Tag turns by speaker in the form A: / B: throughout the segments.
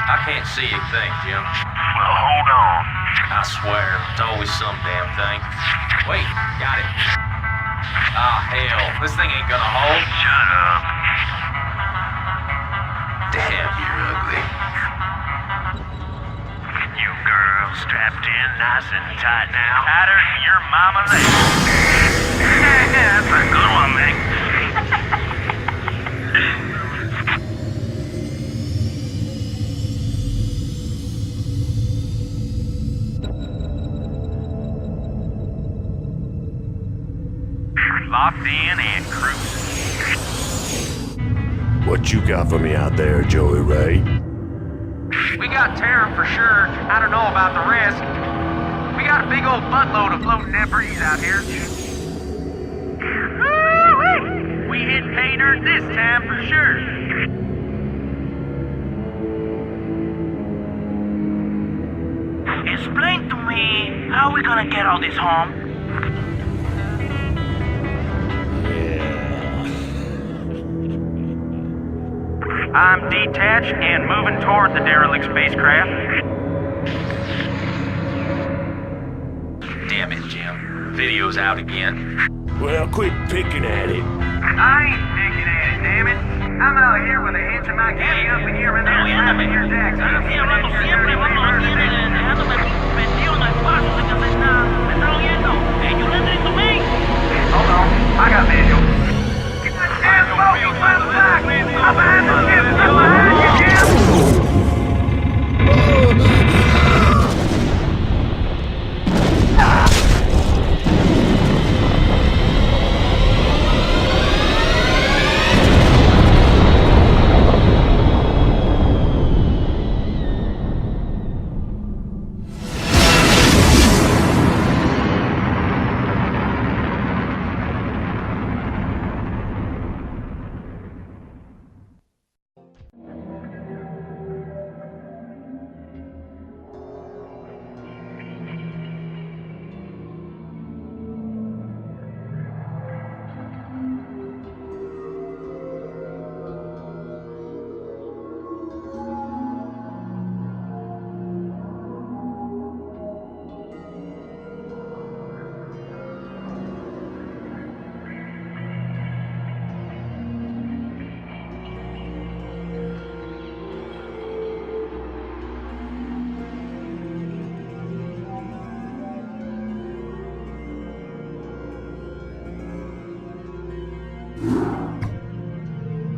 A: I can't see a thing, Jim.
B: Well, hold on.
A: I swear, it's always some damn thing. Wait, got it. Ah, hell, this thing ain't gonna hold.
B: Shut up.
A: Damn, you're ugly.
B: You girls strapped in nice and tight now. Tighter than your mama leg. That's a good one, Mick. Locked in and cruising.
C: What you got for me out there, Joey Ray?
A: We got Terran for sure. I don't know about the rest. We got a big old buttload of floating debris out here.
B: Woo-wee! We hit pay dirt this time for sure. Explain to me, how are we gonna get all this home? I'm detached and moving toward the derelict spacecraft.
A: Damn it, Jim. Video's out again.
C: Well, quit picking at it.
B: I ain't picking at it, damn it. I'm out here with a hinge of my kitty up in here and there slapping your jacks. Así hablando siempre, vamos a ir dejándome metido en el paso de que me está oyendo. Hey, you listening to me? Hold on, I got visual. Get the damn boat, you left back! I'm behind the ship! I'm behind you, Jim!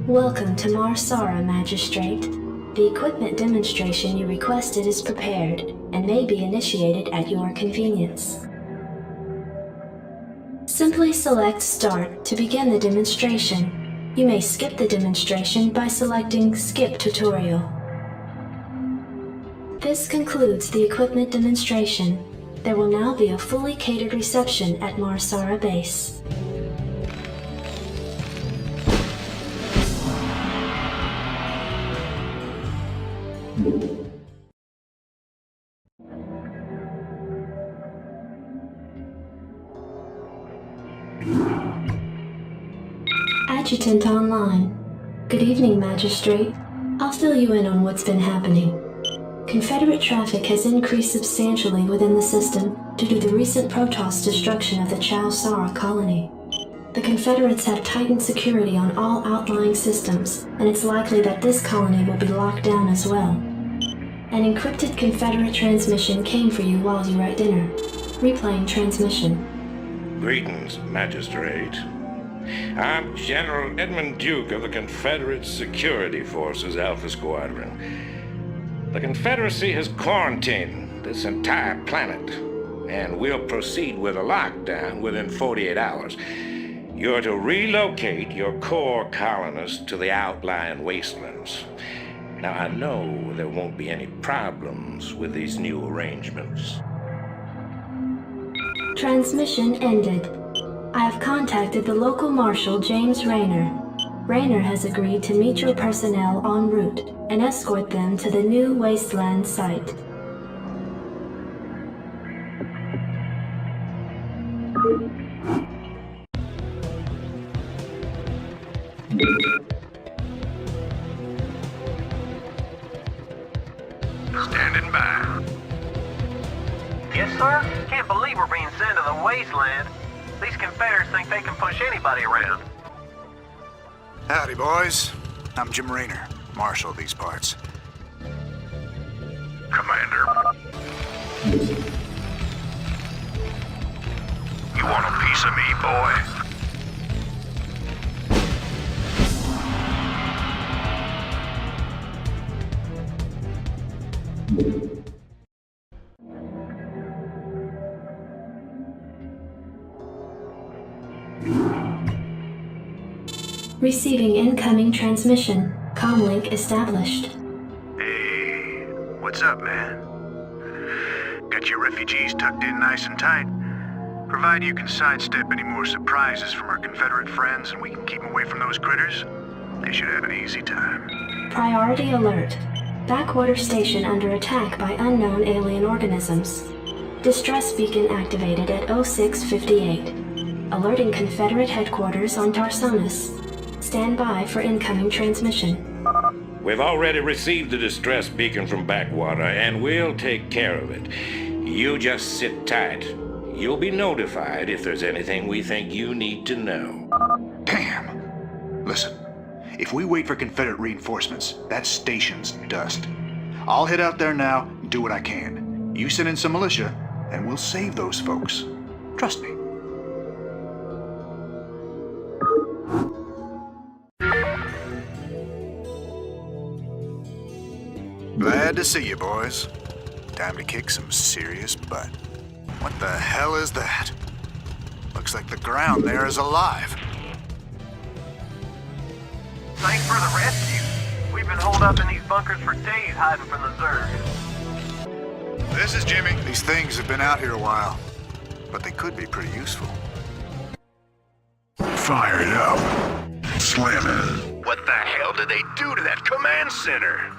D: Welcome to Marsara, Magistrate. The equipment demonstration you requested is prepared and may be initiated at your convenience. Simply select Start to begin the demonstration. You may skip the demonstration by selecting Skip Tutorial. This concludes the equipment demonstration. There will now be a fully catered reception at Marsara Base. Adjutant online. Good evening, Magistrate. I'll fill you in on what's been happening. Confederate traffic has increased substantially within the system due to the recent Protoss destruction of the Chao Sara colony. The Confederates have tightened security on all outlying systems, and it's likely that this colony will be locked down as well. An encrypted Confederate transmission came for you while you were at dinner. Replaying transmission.
E: Greetings, Magistrate. I'm General Edmund Duke of the Confederate Security Forces Alpha Squadron. The Confederacy has quarantined this entire planet, and we'll proceed with a lockdown within 48 hours. You're to relocate your core colonists to the outlying wastelands. Now, I know there won't be any problems with these new arrangements.
D: Transmission ended. I have contacted the local marshal, James Rayner. Rayner has agreed to meet your personnel en route and escort them to the new wasteland site.
E: Standing by.
B: Yes, sir? Can't believe we're being sent to the wasteland. These Confederates think they can push anybody around.
F: Howdy, boys. I'm Jim Raynor, Marshal of these parts.
E: Commander. You want a piece of me, boy?
D: Receiving incoming transmission. Comlink established.
F: Hey, what's up, man? Got your refugees tucked in nice and tight. Provided you can sidestep any more surprises from our Confederate friends and we can keep them away from those critters, they should have an easy time.
D: Priority alert. Backwater station under attack by unknown alien organisms. Distress beacon activated at 0658. Alerting Confederate headquarters on Tarsonis. Stand by for incoming transmission.
E: We've already received the distress beacon from Backwater, and we'll take care of it. You just sit tight. You'll be notified if there's anything we think you need to know.
F: Damn. Listen, if we wait for Confederate reinforcements, that station's dust. I'll head out there now and do what I can. You send in some militia, and we'll save those folks. Trust me. Glad to see you, boys. Time to kick some serious butt. What the hell is that? Looks like the ground there is alive.
B: Thanks for the rescue. We've been holed up in these bunkers for days hiding from the Zerg.
F: This is Jimmy. These things have been out here a while, but they could be pretty useful.
C: Fire it up. Slam it.
E: What the hell did they do to that command center?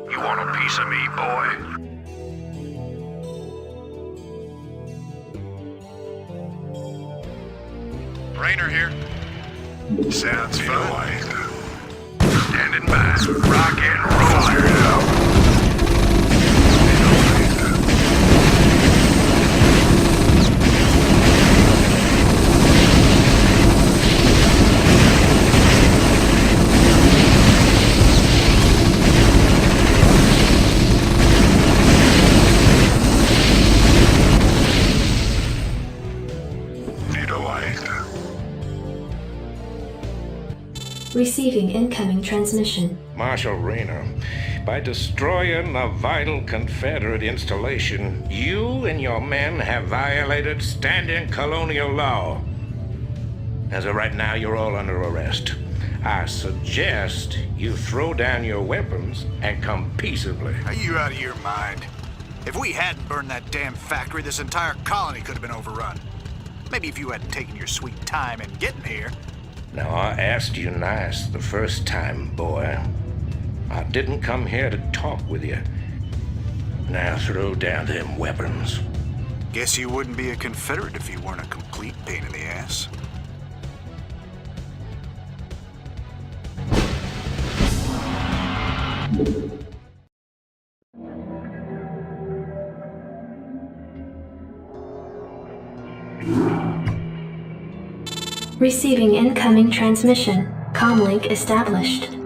E: You want a piece of me, boy?
F: Raynor here. Sounds fun.
E: Standing by. Rock and roll.
C: Fire it up.
D: Receiving incoming transmission.
E: Marshal Raynor, by destroying a vital Confederate installation, you and your men have violated standing colonial law. As of right now, you're all under arrest. I suggest you throw down your weapons and come peaceably.
F: Are you out of your mind? If we hadn't burned that damn factory, this entire colony could have been overrun. Maybe if you hadn't taken your sweet time in getting here.
E: Now, I asked you nice the first time, boy. I didn't come here to talk with you. Now throw down them weapons.
F: Guess you wouldn't be a Confederate if you weren't a complete pain in the ass.
D: Receiving incoming transmission. Comlink established.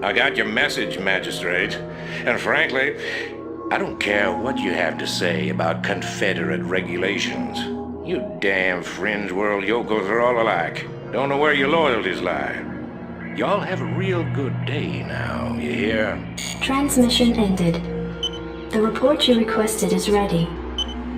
E: I got your message, Magistrate. And frankly, I don't care what you have to say about Confederate regulations. You damn fringe world yokels are all alike. Don't know where your loyalties lie. Y'all have a real good day now, you hear?
D: Transmission ended. The report you requested is ready.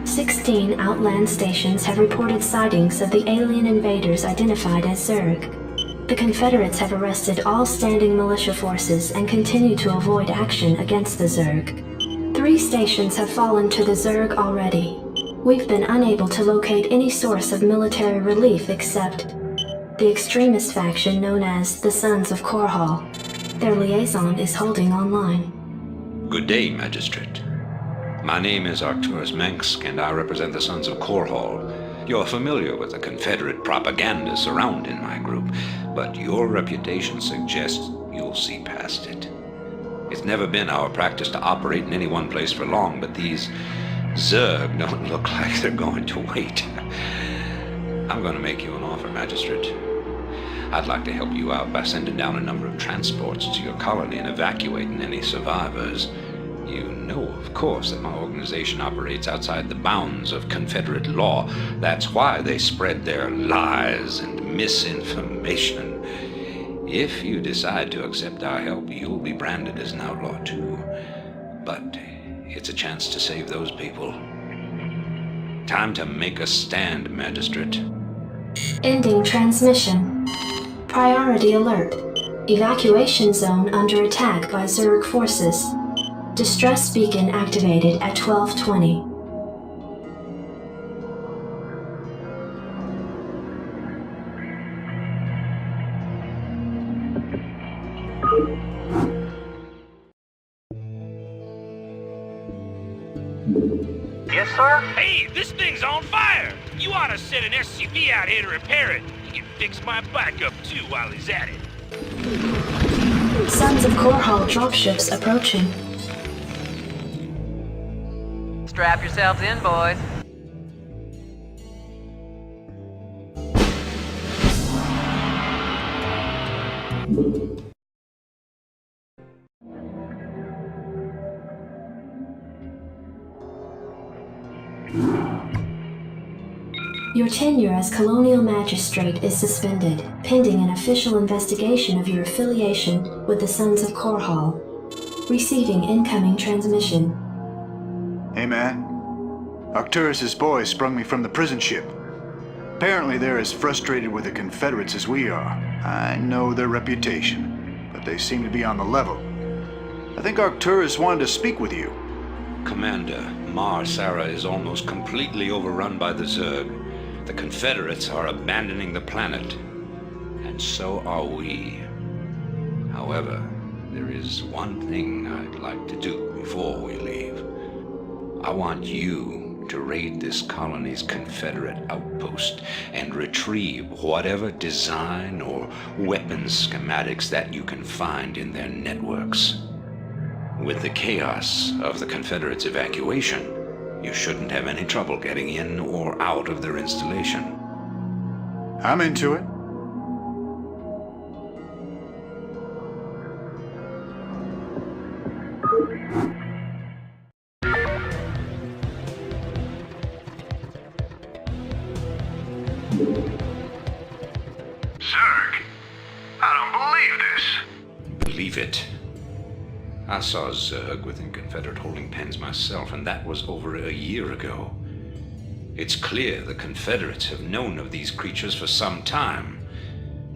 D: 16 outland stations have reported sightings of the alien invaders identified as Zerg. The Confederates have arrested all standing militia forces and continue to avoid action against the Zerg. 3 stations have fallen to the Zerg already. We've been unable to locate any source of military relief except the extremist faction known as the Sons of Korhal. Their liaison is holding online.
G: Good day, Magistrate. My name is Arcturus Mensk, and I represent the Sons of Korhal. You're familiar with the Confederate propaganda surrounding my group, but your reputation suggests you'll see past it. It's never been our practice to operate in any one place for long, but these Zerg don't look like they're going to wait. I'm going to make you an offer, Magistrate. I'd like to help you out by sending down a number of transports to your colony and evacuating any survivors. You know, of course, that my organization operates outside the bounds of Confederate law. That's why they spread their lies and misinformation. If you decide to accept our help, you'll be branded as an outlaw too. But it's a chance to save those people. Time to make a stand, Magistrate.
D: Ending transmission. Priority alert. Evacuation zone under attack by Zerg forces. Distress beacon activated at 12:20.
B: Yes, sir?
A: Hey, this thing's on fire! You ought to send an SCV out here to repair it. He can fix my bike up too while he's at it.
D: Sons of Korhal dropships approaching.
B: Strap yourselves in, boys.
D: Your tenure as Colonial Magistrate is suspended, pending an official investigation of your affiliation with the Sons of Korhal. Receiving incoming transmission.
F: Hey man, Arcturus' boys sprung me from the prison ship. Apparently they're as frustrated with the Confederates as we are. I know their reputation, but they seem to be on the level. I think Arcturus wanted to speak with you.
G: Commander, Mar Sara is almost completely overrun by the Zerg. The Confederates are abandoning the planet, and so are we. However, there is one thing I'd like to do before we leave. I want you to raid this colony's Confederate outpost and retrieve whatever design or weapons schematics that you can find in their networks. With the chaos of the Confederates' evacuation, you shouldn't have any trouble getting in or out of their installation.
F: I'm into it. Zerg, I don't believe this.
G: Believe it. I saw Zerg within Confederate holding pens myself, and that was over a year ago. It's clear the Confederates have known of these creatures for some time.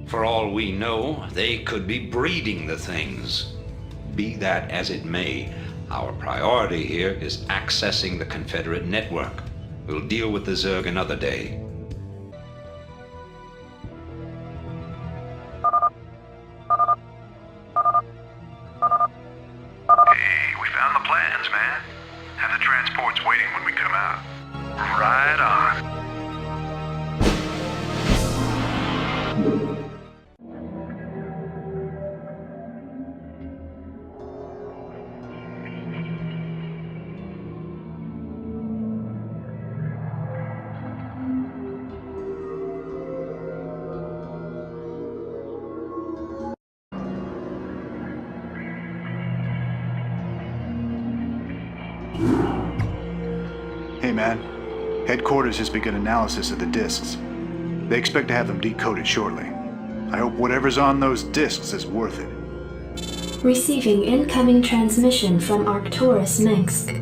G: For all we know, they could be breeding the things. Be that as it may, our priority here is accessing the Confederate network. We'll deal with the Zerg another day.
F: Right on. Hey man, Headquarters has begun analysis of the discs. They expect to have them decoded shortly. I hope whatever's on those discs is worth it.
D: Receiving incoming transmission from Arcturus Minsk.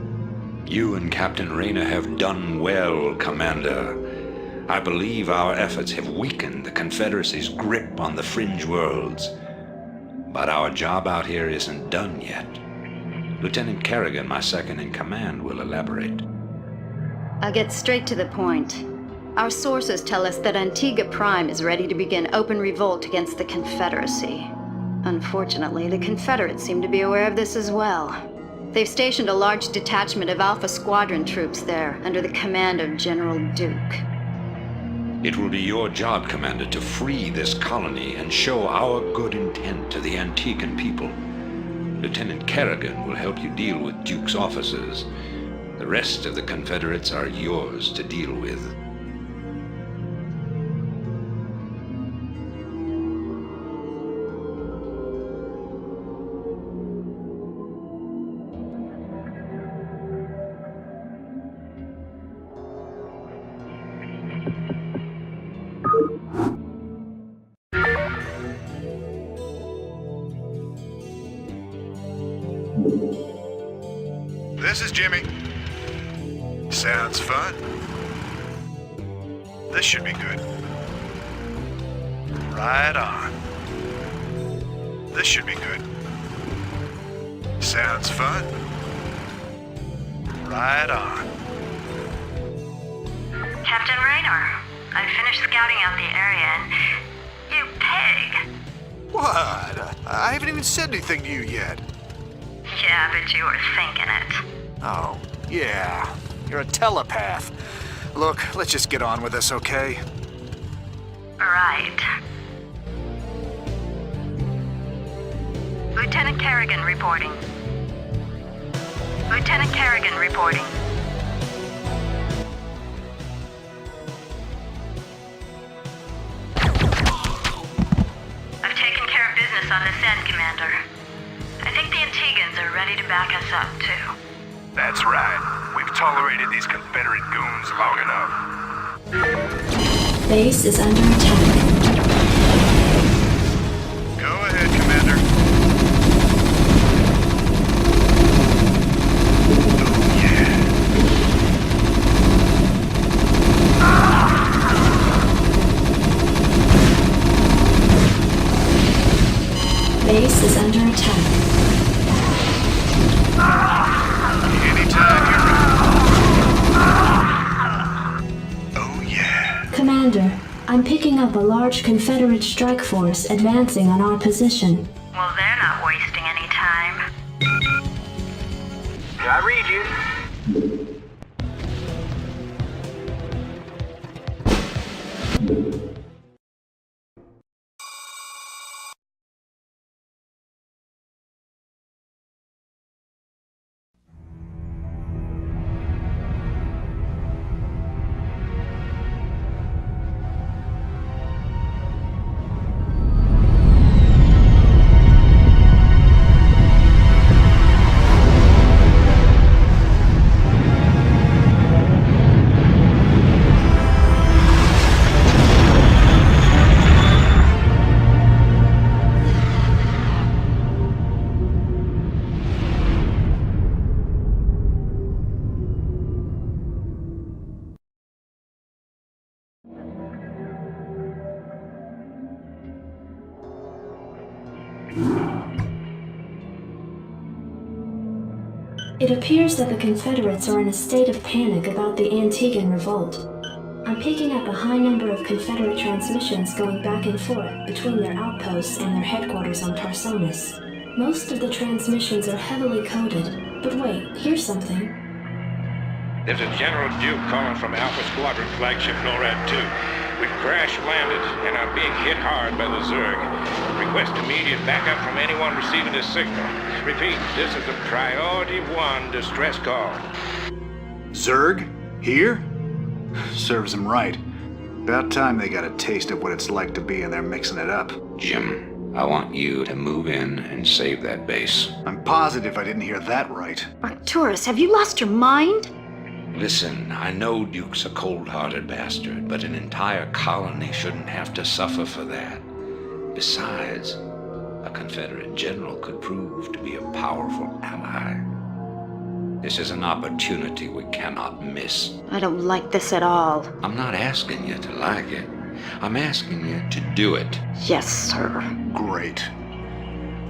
G: You and Captain Rayner have done well, Commander. I believe our efforts have weakened the Confederacy's grip on the fringe worlds. But our job out here isn't done yet. Lieutenant Kerrigan, my second in command, will elaborate.
H: I'll get straight to the point. Our sources tell us that Antigua Prime is ready to begin open revolt against the Confederacy. Unfortunately, the Confederates seem to be aware of this as well. They've stationed a large detachment of Alpha Squadron troops there under the command of General Duke.
G: It will be your job, Commander, to free this colony and show our good intent to the Antiguan people. Lieutenant Kerrigan will help you deal with Duke's officers. The rest of the Confederates are yours to deal with.
F: This is Jimmy. Sounds fun. This should be good. Right on. This should be good. Sounds fun. Right on.
I: Captain Raynor, I finished scouting out the area and... You pig!
F: What? I haven't even said anything to you yet.
I: Yeah, but you were thinking it.
F: Oh, yeah. You're a telepath. Look, let's just get on with this, okay?
I: Right. Lieutenant Kerrigan reporting. Lieutenant Kerrigan reporting. I've taken care of business on this end, Commander. I think the Antigans are ready to back us up, too.
J: That's right. We've tolerated these Confederate goons long enough.
D: Base is under attack.
F: Go ahead, Commander. Oh, yeah.
D: Base is under attack.
F: Anytime you're ready. Oh, yeah.
D: Commander, I'm picking up a large Confederate strike force advancing on our position.
I: Well, they're not wasting any time.
B: I read you.
D: It appears that the Confederates are in a state of panic about the Antiguan revolt. I'm picking up a high number of Confederate transmissions going back and forth between their outposts and their headquarters on Tarsonis. Most of the transmissions are heavily coded, but wait, here's something.
E: There's a General Duke calling from Alpha Squadron Flagship NORAD 2. We've crash-landed and are being hit hard by the Zerg. Request immediate backup from anyone receiving this signal. Repeat, this is a Priority 1 distress call.
F: Zerg? Here? Serves them right. About time they got a taste of what it's like to be in there mixing it up.
G: Jim, I want you to move in and save that base.
F: I'm positive I didn't hear that right.
H: Arcturus, have you lost your mind?
G: Listen, I know Duke's a cold-hearted bastard, but an entire colony shouldn't have to suffer for that. Besides, a Confederate general could prove to be a powerful ally. This is an opportunity we cannot miss.
H: I don't like this at all.
G: I'm not asking you to like it. I'm asking you to do it.
H: Yes, sir.
F: Great.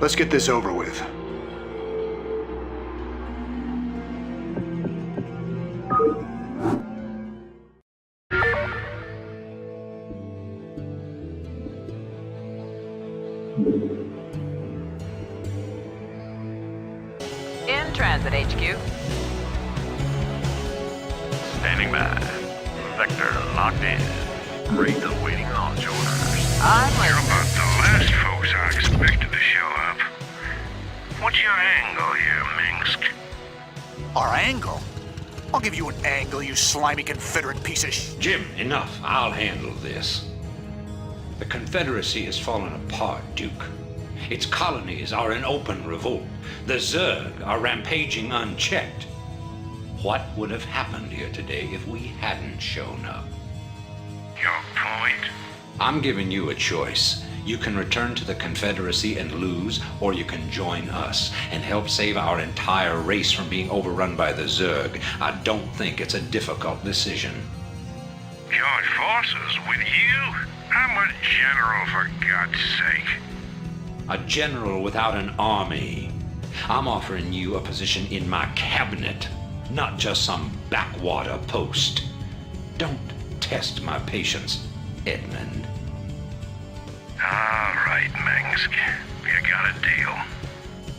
F: Let's get this over with.
K: In transit, HQ.
J: Standing by. Vector locked in.
F: Read the waiting knowledge orders.
K: I'm
J: You're
K: listening.
J: about the last folks I expected to show up. What's your angle here, Minsk?
L: Our angle? I'll give you an angle, you slimy Confederate piece of
G: Jim, enough. I'll handle this. The Confederacy has fallen apart, Duke. Its colonies are in open revolt. The Zerg are rampaging unchecked. What would have happened here today if we hadn't shown up?
J: Your point?
G: I'm giving you a choice. You can return to the Confederacy and lose, or you can join us and help save our entire race from being overrun by the Zerg. I don't think it's a difficult decision.
J: Join forces with you? I'm a general, for God's sake.
G: A general without an army. I'm offering you a position in my cabinet, not just some backwater post. Don't test my patience, Edmund.
J: All right, Minsk. You got a deal.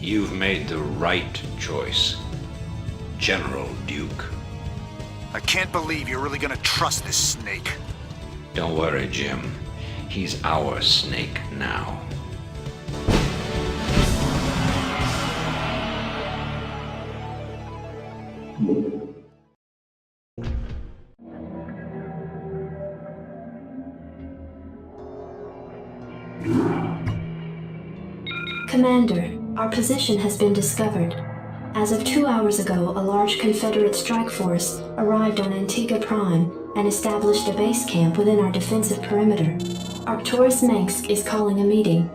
G: You've made the right choice, General Duke.
L: I can't believe you're really gonna trust this snake.
G: Don't worry, Jim. He's our snake now.
D: Commander, our position has been discovered. As of 2 hours ago, a large Confederate strike force arrived on Antigua Prime and established a base camp within our defensive perimeter. Arcturus Minsk is calling a meeting.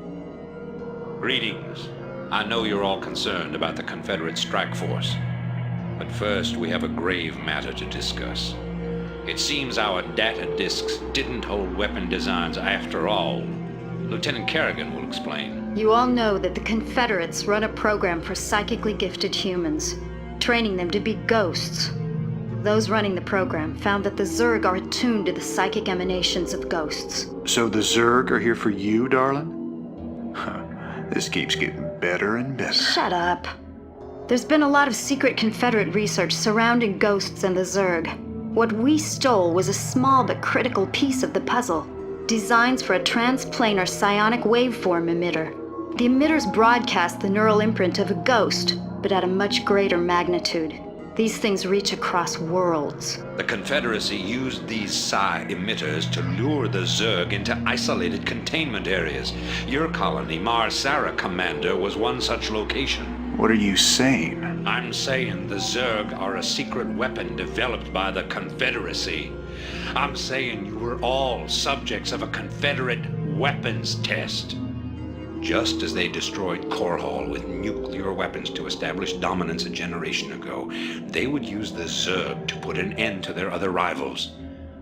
G: Greetings. I know you're all concerned about the Confederate strike force. But first, we have a grave matter to discuss. It seems our data disks didn't hold weapon designs after all. Lieutenant Kerrigan will explain.
H: You all know that the Confederates run a program for psychically gifted humans, training them to be ghosts. Those running the program found that the Zerg are attuned to the psychic emanations of ghosts.
F: So the Zerg are here for you, darling? Huh. This keeps getting better and better.
H: Shut up. There's been a lot of secret Confederate research surrounding ghosts and the Zerg. What we stole was a small but critical piece of the puzzle. Designs for a transplanar psionic waveform emitter. The emitters broadcast the neural imprint of a ghost, but at a much greater magnitude. These things reach across worlds.
G: The Confederacy used these psi emitters to lure the Zerg into isolated containment areas. Your colony, Mars Sara Commander, was one such location.
F: What are you saying?
G: I'm saying the Zerg are a secret weapon developed by the Confederacy. I'm saying you were all subjects of a Confederate weapons test. Just as they destroyed Korhal with nuclear weapons to establish dominance a generation ago, they would use the Zerg to put an end to their other rivals.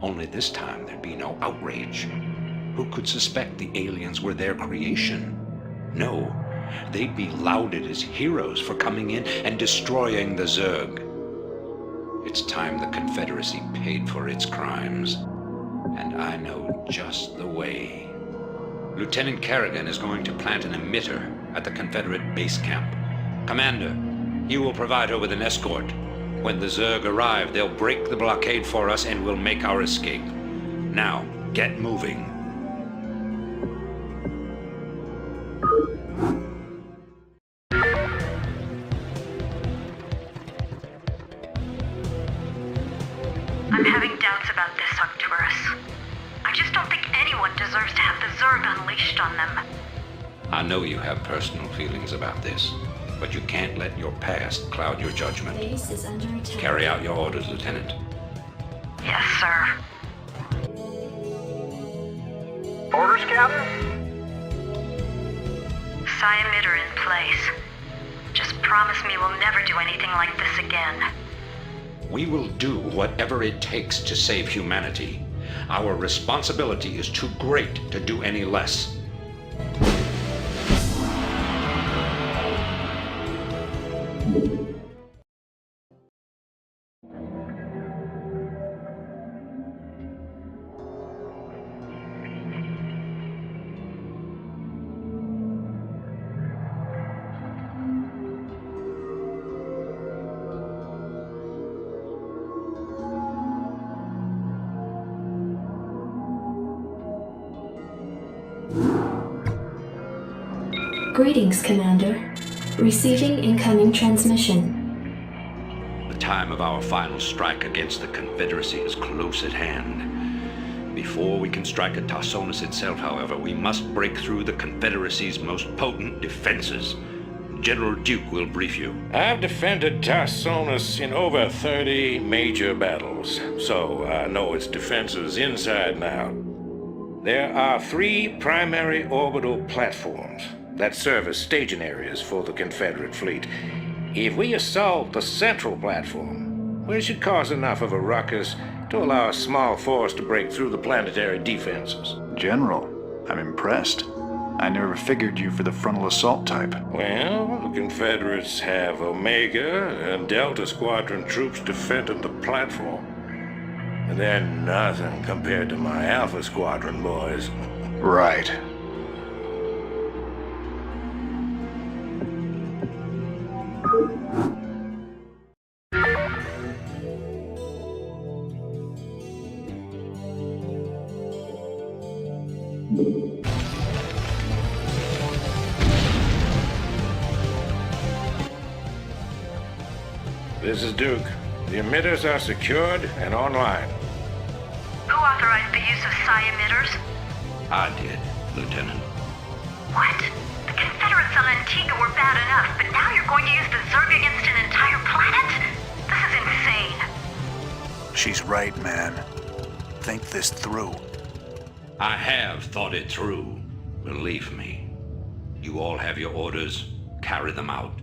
G: Only this time there'd be no outrage. Who could suspect the aliens were their creation? No, they'd be lauded as heroes for coming in and destroying the Zerg. It's time the Confederacy paid for its crimes, and I know just the way. Lieutenant Kerrigan is going to plant an emitter at the Confederate base camp. Commander, you will provide her with an escort. When the Zerg arrive, they'll break the blockade for us and we'll make our escape. Now, get moving.
I: I'm having doubts about this, Arcturus. I just don't think anyone deserves to have the Zerg unleashed on them.
G: I know you have personal feelings about this, but you can't let your past cloud your judgment.
D: Base is under attack.
G: Carry out your orders, Lieutenant.
I: Yes, sir.
A: Orders, Captain?
I: Psi emitter in place. Just promise me we'll never do anything like this again.
G: We will do whatever it takes to save humanity. Our responsibility is too great to do any less.
D: Greetings, Commander. Receiving incoming transmission.
G: The time of our final strike against the Confederacy is close at hand. Before we can strike at Tarsonis itself, however, we must break through the Confederacy's most potent defenses. General Duke will brief you.
E: I've defended Tarsonis in over 30 major battles, so I know its defenses inside and out. There are 3 primary orbital platforms that serve as staging areas for the Confederate fleet. If we assault the central platform, we should cause enough of a ruckus to allow a small force to break through the planetary defenses.
F: General, I'm impressed. I never figured you for the frontal assault type.
E: Well, the Confederates have Omega and Delta Squadron troops defending the platform. And they're nothing compared to my Alpha Squadron boys.
F: Right.
E: This is Duke. The emitters are secured and online.
I: Who authorized the use of psi emitters?
G: I did, Lieutenant.
I: What? The Confederates on Antigua were bad enough, but now you're going to use the Zerg against an entire planet? This is insane.
L: She's right, man. Think this through.
G: I have thought it through. Believe me. You all have your orders. Carry them out.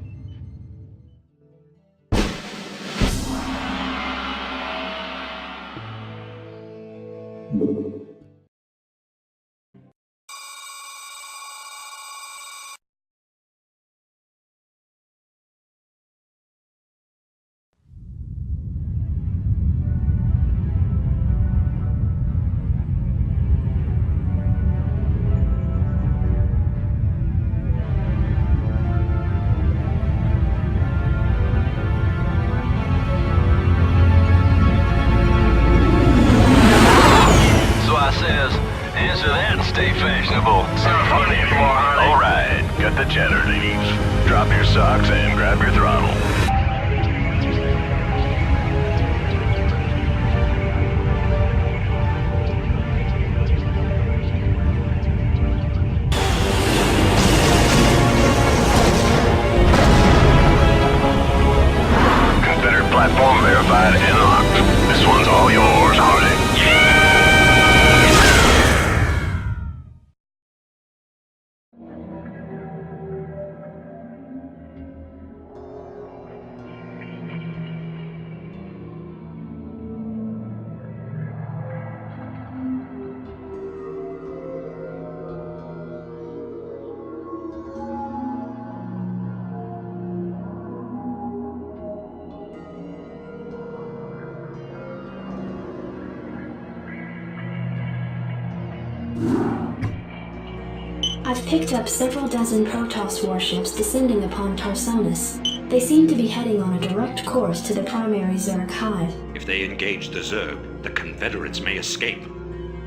D: I've picked up several dozen Protoss warships descending upon Tarsonis. They seem to be heading on a direct course to the primary Zerg hive.
G: If they engage the Zerg, the Confederates may escape.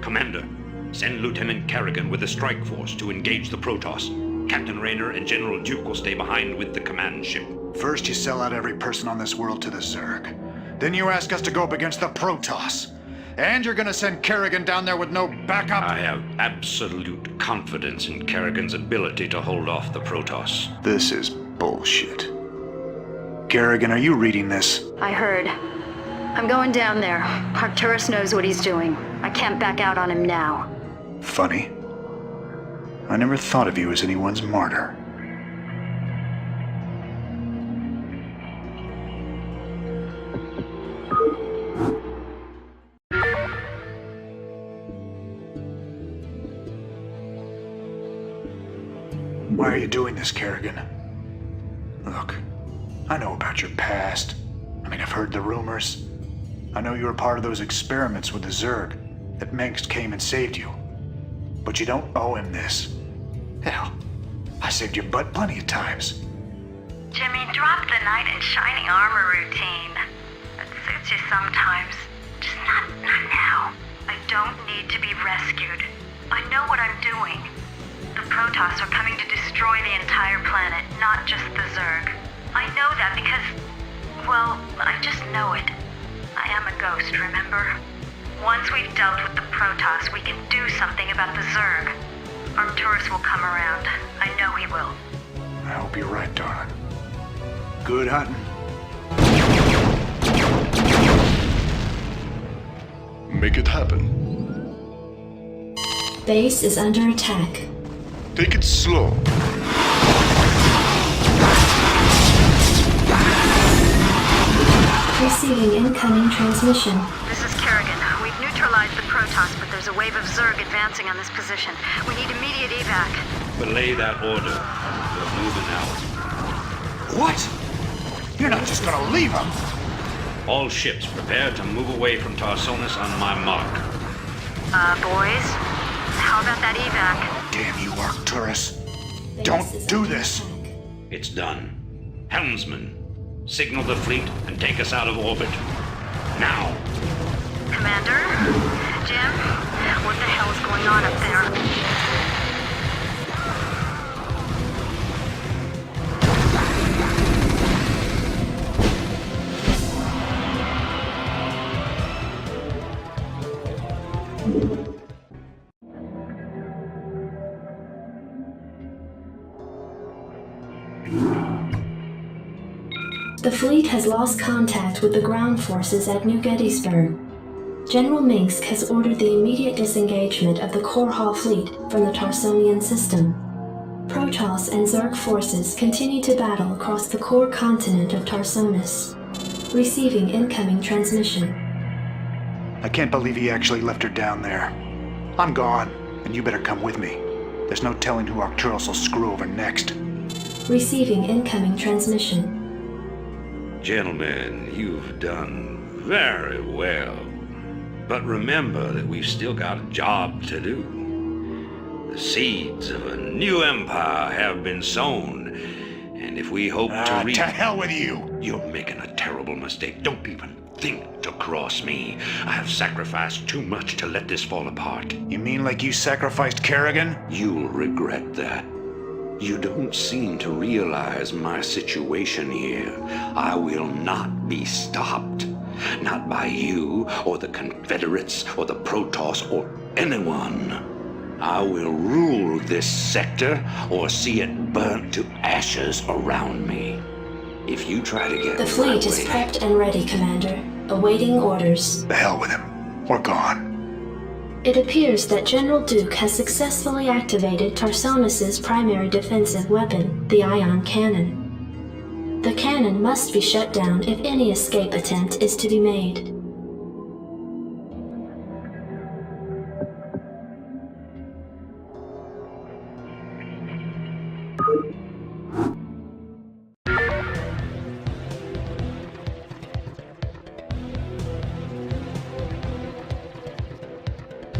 G: Commander, send Lieutenant Kerrigan with the strike force to engage the Protoss. Captain Rayner and General Duke will stay behind with the command ship.
F: First you sell out every person on this world to the Zerg. Then you ask us to go up against the Protoss. And you're gonna send Kerrigan down there with no backup?
G: I have absolute confidence in Kerrigan's ability to hold off the Protoss.
F: This is bullshit. Kerrigan, are you reading this?
H: I heard. I'm going down there. Arcturus knows what he's doing. I can't back out on him now.
F: Funny. I never thought of you as anyone's martyr. Why are you doing this, Kerrigan? Look, I know about your past. I've heard the rumors. I know you were part of those experiments with the Zerg, that Mengsk came and saved you. But you don't owe him this. Hell, I saved your butt plenty of times.
I: Jimmy, drop the knight in shining armor routine. It suits you sometimes. Just not now. I don't need to be rescued. I know what I'm doing. Protoss are coming to destroy the entire planet, not just the Zerg. I know that because, well, I just know it. I am a ghost, remember? Once we've dealt with the Protoss, we can do something about the Zerg. Arcturus will come around. I know he will.
F: I hope you're right, darling. Good hunting.
C: Make it happen.
D: Base is under attack.
C: Take it slow.
D: Receiving incoming transmission.
H: This is Kerrigan. We've neutralized the Protoss, but there's a wave of Zerg advancing on this position. We need immediate evac.
G: Belay that order. We're moving out.
L: What? You're not just gonna leave them?
G: All ships prepare to move away from Tarsonis on my mark.
H: Boys? How about that evac?
L: Damn you, Arcturus. Don't do this.
G: It's done. Helmsman, signal the fleet and take us out of orbit. Now!
H: Commander? Jim? What the hell is going on up there?
D: The fleet has lost contact with the ground forces at New Gettysburg. General Minsk has ordered the immediate disengagement of the Core Hall fleet from the Tarsonian system. Protoss and Zerg forces continue to battle across the core continent of Tarsonis. Receiving incoming transmission.
F: I can't believe he actually left her down there. I'm gone, and you better come with me. There's no telling who Arcturus will screw over next.
D: Receiving incoming transmission.
G: Gentlemen, you've done very well. But remember that we've still got a job to do. The seeds of a new empire have been sown, and if we hope to reach...
L: To hell with you!
G: You're making a terrible mistake. Don't even think to cross me. I have sacrificed too much to let this fall apart.
F: You mean like you sacrificed Kerrigan?
G: You'll regret that. You don't seem to realize my situation here. I will not be stopped. Not by you, or the Confederates, or the Protoss, or anyone. I will rule this sector, or see it burnt to ashes around me. If you try to get
D: The fleet is prepped and ready, Commander. Awaiting orders.
F: The hell with him. We're gone.
D: It appears that General Duke has successfully activated Tarsonis' primary defensive weapon, the ion cannon. The cannon must be shut down if any escape attempt is to be made.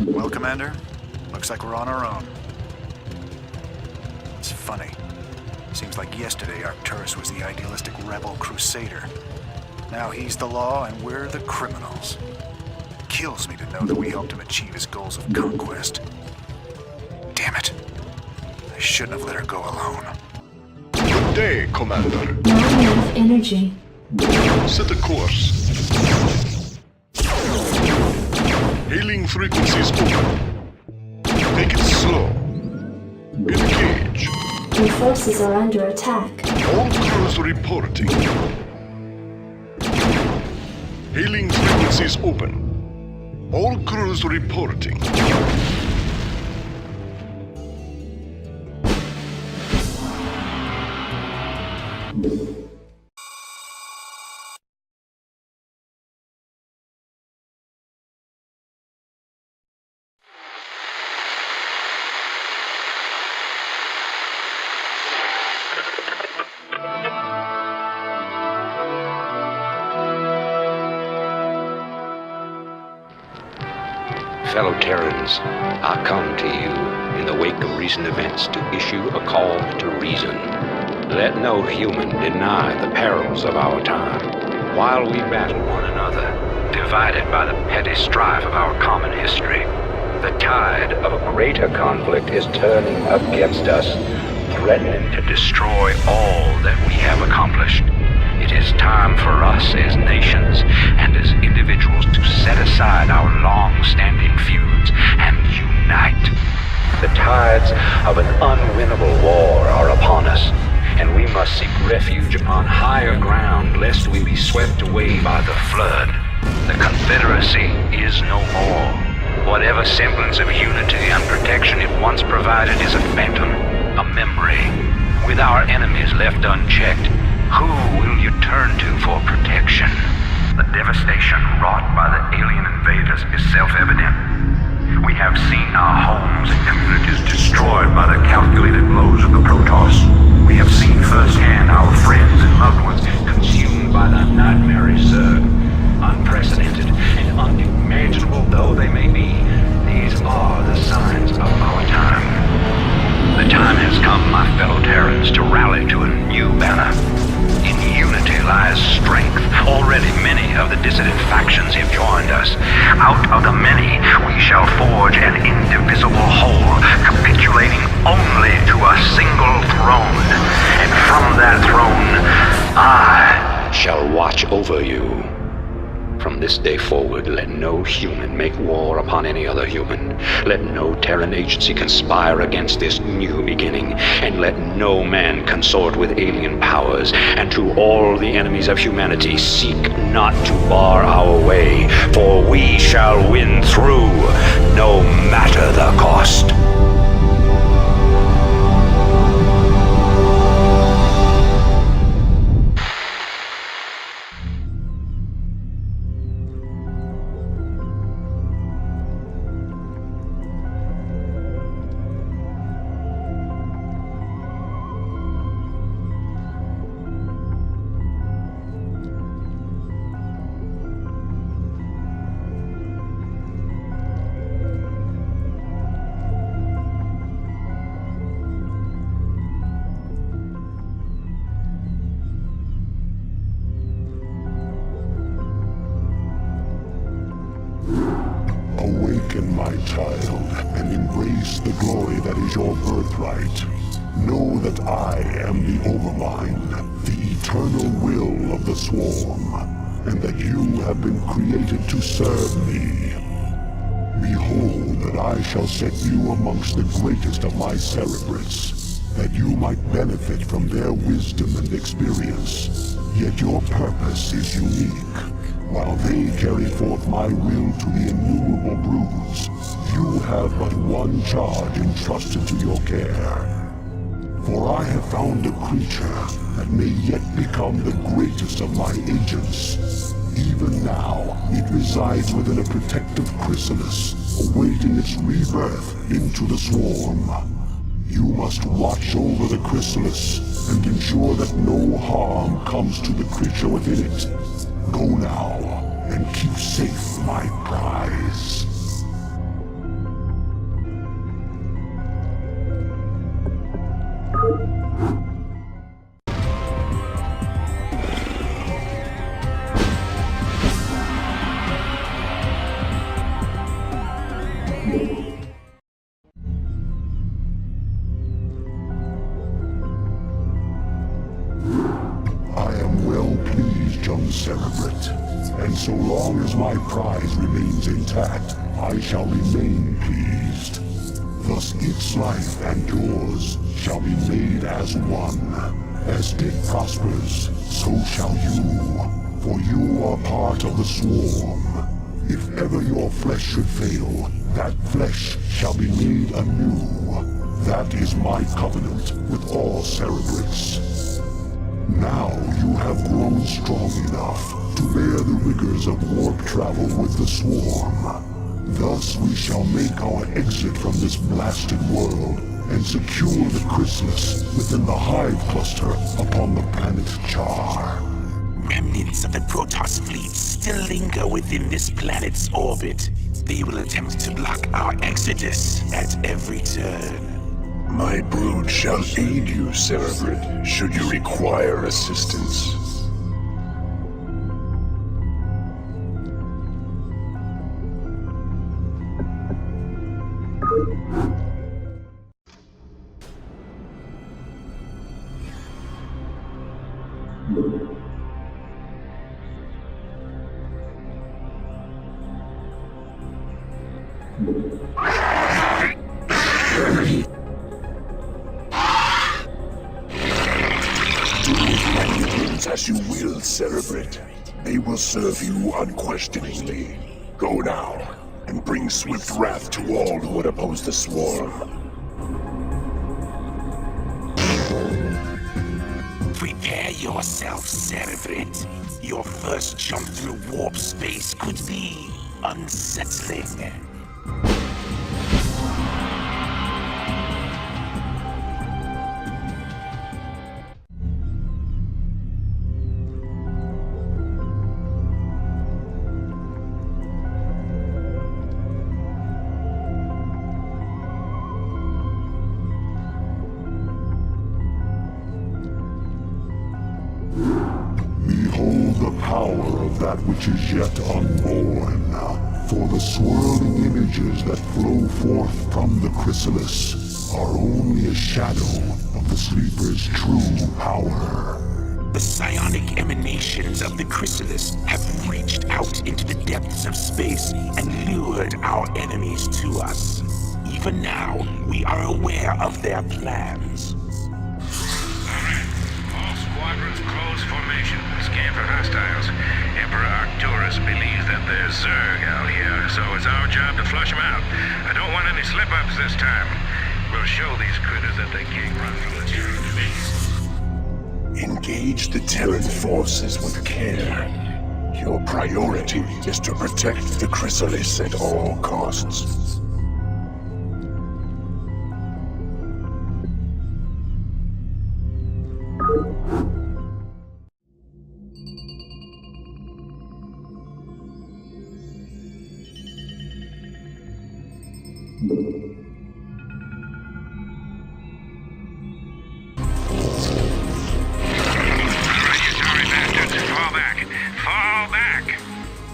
F: Well, Commander, looks like we're on our own. It's funny. Seems like yesterday Arcturus was the idealistic rebel crusader. Now he's the law and we're the criminals. It kills me to know that we helped him achieve his goals of conquest. Damn it. I shouldn't have let her go alone.
C: Good day, Commander.
D: Not enough energy.
C: Set a course. Hailing frequencies open. Take it slow. Engage.
D: Your forces are under attack.
C: All crews reporting. Hailing frequencies open. All crews reporting.
G: Fellow Terrans, I come to you in the wake of recent events to issue a call to reason. Let no human deny the perils of our time. While we battle one another, divided by the petty strife of our common history, The tide of a greater conflict is turning against us, threatening to destroy all that we have accomplished. It is time for us as nations and as individuals to set aside our long-standing feuds and unite. The tides of an unwinnable war are upon us, and we must seek refuge upon higher ground lest we be swept away by the flood. The Confederacy is no more. Whatever semblance of unity and protection it once provided is a phantom, a memory. With our enemies left unchecked, who will you turn to for protection? The devastation wrought by the alien invaders is self-evident. We have seen our homes and communities destroyed by the calculated blows of the Protoss. We have seen firsthand our friends and loved ones consumed by the nightmare Zerg. Unprecedented and unimaginable though they may be, these are the signs of our time. The time has come, my fellow Terrans, to rally to a new banner. In unity lies strength. Already many of the dissident factions have joined us. Out of the many, we shall forge an indivisible whole, capitulating only to a single throne. And from that throne, I shall watch over you. From this day forward, let no human make war upon any other human. Let no Terran agency conspire against this new beginning, and let no man consort with alien powers. And to all the enemies of humanity, seek not to bar our way, for we shall win through, no matter the cost.
C: Awaken, my child, and embrace the glory that is your birthright. Know that I am the Overmind, the eternal will of the Swarm, and that you have been created to serve me. Behold that I shall set you amongst the greatest of my Cerebrates, that you might benefit from their wisdom and experience. Yet your purpose is unique. While they carry forth my will to the innumerable broods, you have but one charge entrusted to your care. For I have found a creature that may yet become the greatest of my agents. Even now, it resides within a protective chrysalis, awaiting its rebirth into the swarm. You must watch over the chrysalis and ensure that no harm comes to the creature within it. Go now, and keep safe my prize. I am well pleased, young Cerebrate. And so long as my prize remains intact, I shall remain pleased. Thus its life and yours shall be made as one. As it prospers, so shall you. For you are part of the swarm. If ever your flesh should fail, that flesh shall be made anew. That is my covenant with all Cerebrates. Now you have grown strong enough to bear the rigors of warp travel with the swarm. Thus we shall make our exit from this blasted world and secure the chrysalis within the hive cluster upon the planet Char.
M: Remnants of the Protoss fleet still linger within this planet's orbit. They will attempt to block our exodus at every turn.
C: My brood shall aid you, Cerebrate, should you require assistance. As you will, Cerebrate. They will serve you unquestioningly. Go now, and bring swift wrath to all who would oppose the swarm.
M: Prepare yourself, Cerebrate. Your first jump through warp space could be unsettling.
C: Behold the power of that which is yet unborn. For the swirling images that flow forth from the chrysalis are only a shadow of the sleeper's true power.
M: The psionic emanations of the chrysalis have reached out into the depths of space and lured our enemies to us. Even now, we are aware of their plans.
J: All squadrons close formation. Scan for hostiles. Emperor Arcturus believes that there's Zerg out here, so it's our job to flush them out. I don't want any slip-ups this time. We'll show these critters that they can't run from the Terran base.
C: Engage the Terran forces with care. Your priority is to protect the chrysalis at all costs.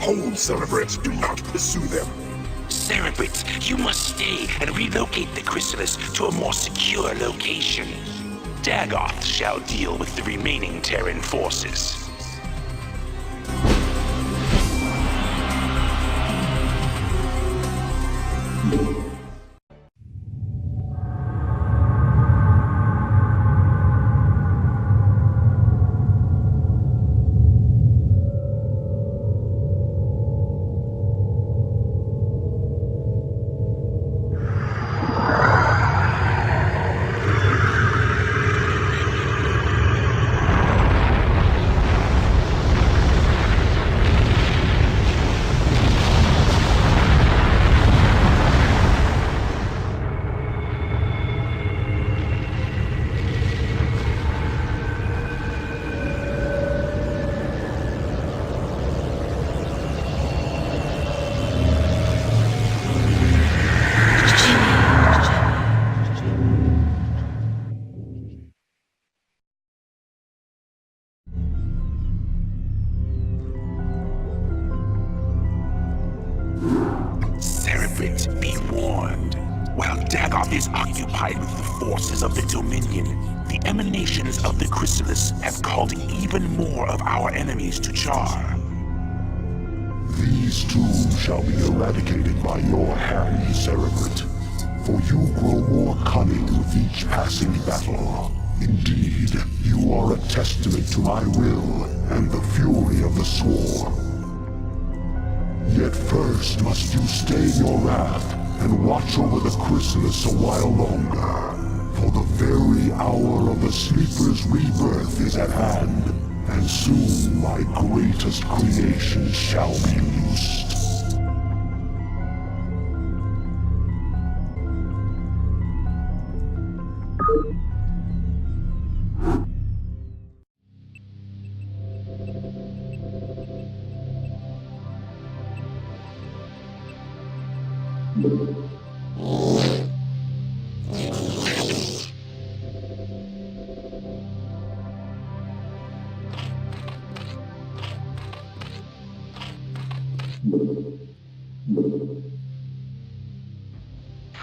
C: Hold, Cerebrate. Do not pursue them.
M: Cerebrate, you must stay and relocate the chrysalis to a more secure location. Dagoth shall deal with the remaining Terran forces. Be warned. While Dagoth is occupied with the forces of the Dominion, the emanations of the chrysalis have called even more of our enemies to Char.
C: These too shall be eradicated by your hand, Cerebrate. For you grow more cunning with each passing battle. Indeed, you are a testament to my will and the fury of the swarm. Yet first must you stay your wrath and watch over the chrysalis a while longer. For the very hour of the sleeper's rebirth is at hand, and soon my greatest creation shall be loosed.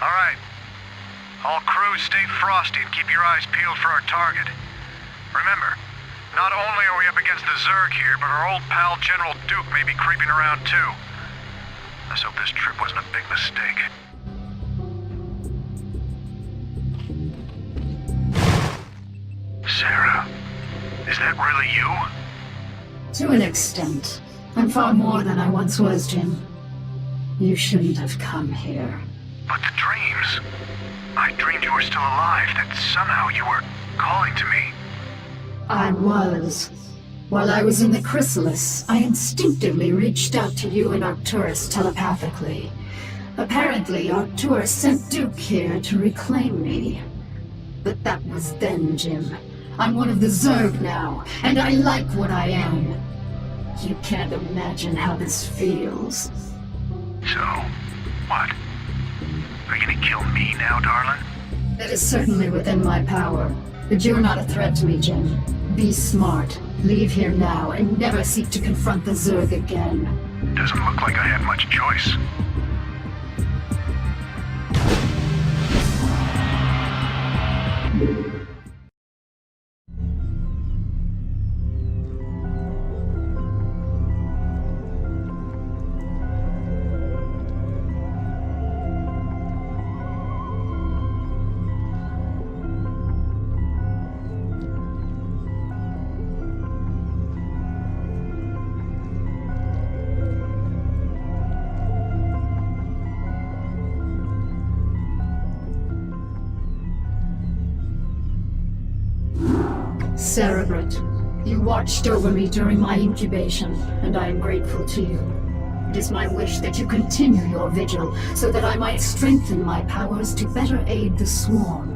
F: Alright. All crews stay frosty and keep your eyes peeled for our target. Remember, Not only are we up against the Zerg here, but our old pal General Duke may be creeping around too. Let's hope this trip wasn't a big mistake. Sarah, is that really you?
N: To an extent. I'm far more than I once was, Jim. You shouldn't have come here.
F: But the dreams... I dreamed you were still alive, that somehow you were calling to me.
N: I was. While I was in the chrysalis, I instinctively reached out to you and Arcturus telepathically. Apparently, Arcturus sent Duke here to reclaim me. But that was then, Jim. I'm one of the Zerg now, and I like what I am. You can't imagine how this feels.
F: So, what? Are you gonna kill me now, darling?
N: That is certainly within my power. But you're not a threat to me, Jim. Be smart. Leave here now, and never seek to confront the Zerg again.
F: Doesn't look like I have much choice.
N: Cerebrate, you watched over me during my incubation, and I am grateful to you. It is my wish that you continue your vigil, so that I might strengthen my powers to better aid the swarm.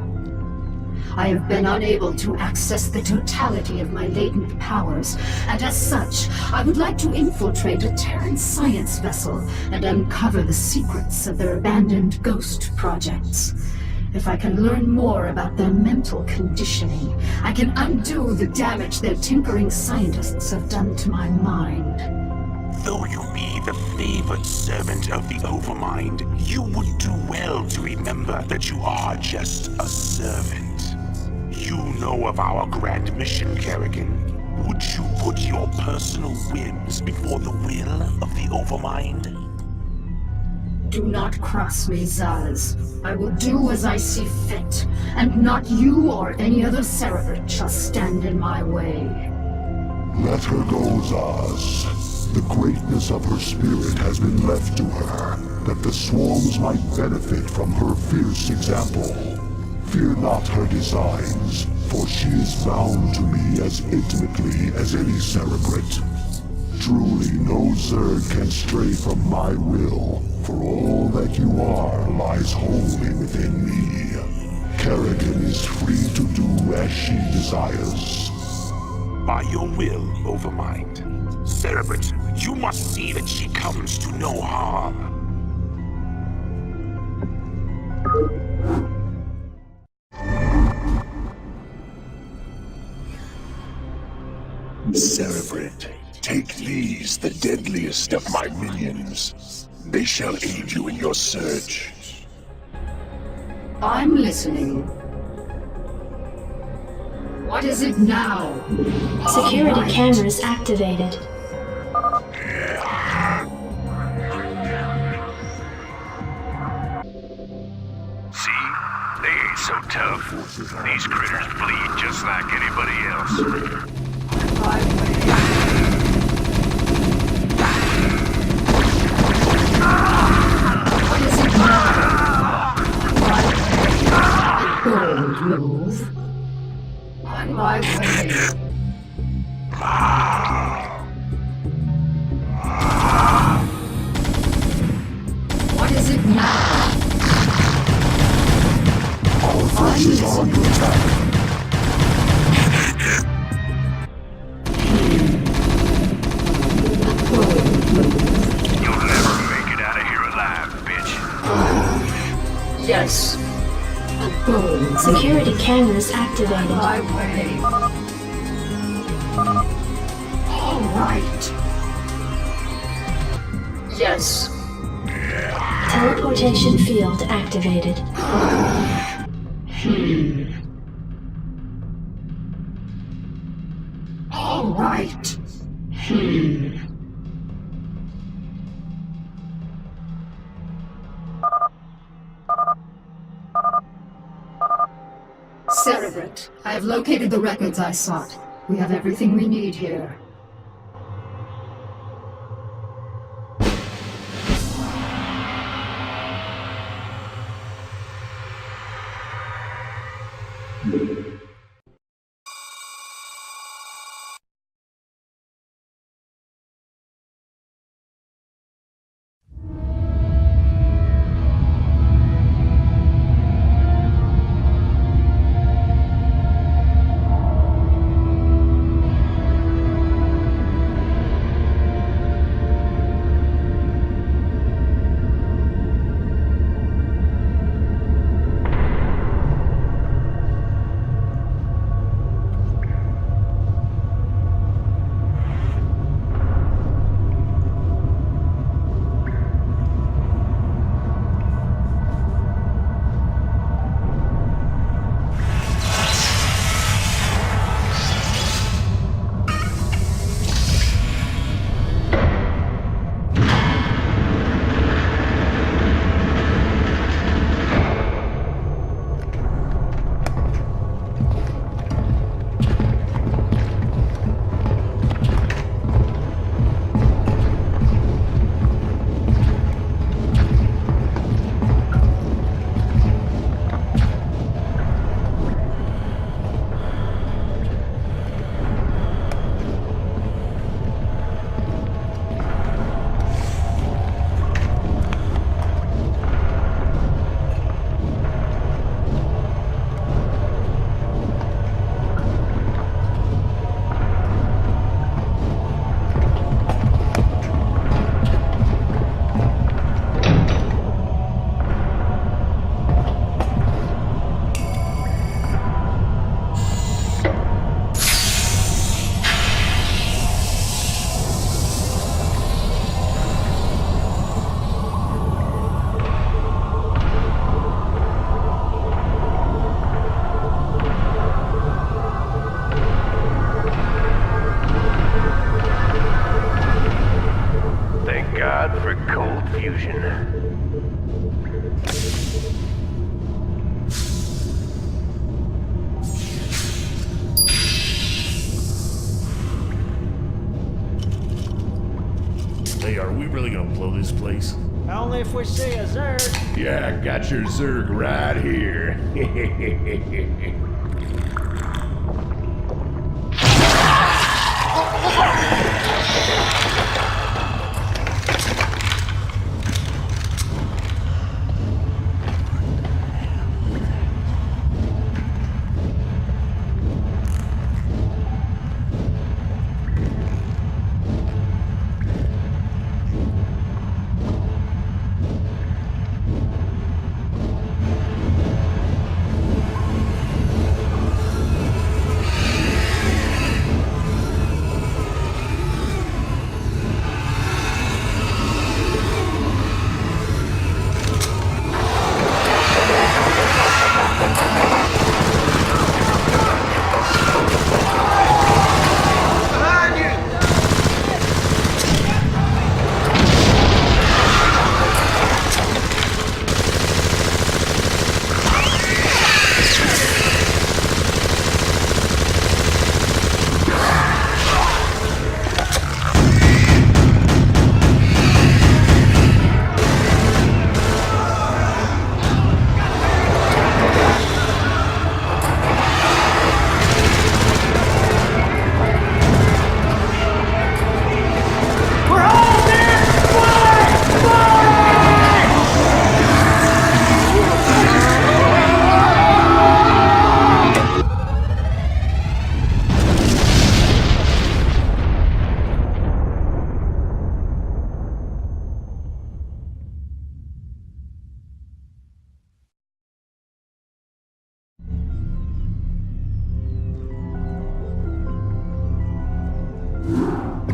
N: I have been unable to access the totality of my latent powers, and as such, I would like to infiltrate a Terran science vessel and uncover the secrets of their abandoned ghost projects. If I can learn more about their mental conditioning, I can undo the damage their tinkering scientists have done to my mind.
M: Though you be the favored servant of the Overmind, you would do well to remember that you are just a servant. You know of our grand mission, Kerrigan. Would you put your personal whims before the will of the Overmind?
N: Do not cross me, Zaz. I will do as I see fit, and not you or any other Cerebrate shall stand in my way.
C: Let her go, Zaz. The greatness of her spirit has been left to her, that the swarms might benefit from her fierce example. Fear not her designs, for she is bound to me as intimately as any Cerebrate. Truly, no Zerg can stray from my will, for all that you are lies wholly within me. Kerrigan is free to do as she desires.
M: By your will, Overmind. Cerebrate, you must see that she comes to no harm.
C: Cerebrate, take these, the deadliest of my minions. They shall aid you in your search.
N: I'm listening. What is it now?
D: Security cameras activated.
J: See? They ain't so tough. These critters bleed just like anybody else.
N: What is it now? Don't move. On my way. What is it now?
C: Our forces are under attack.
J: You'll never make it out of here alive, bitch.
N: Yes.
D: Security cameras activated.
N: My way. All right. Yes.
D: Teleportation field activated.
N: All right. Cerebrate, I have located the records I sought. We have everything we need here.
O: Hey, are we really gonna blow this place?
P: Only if we see a Zerg.
O: Yeah, got your Zerg right here.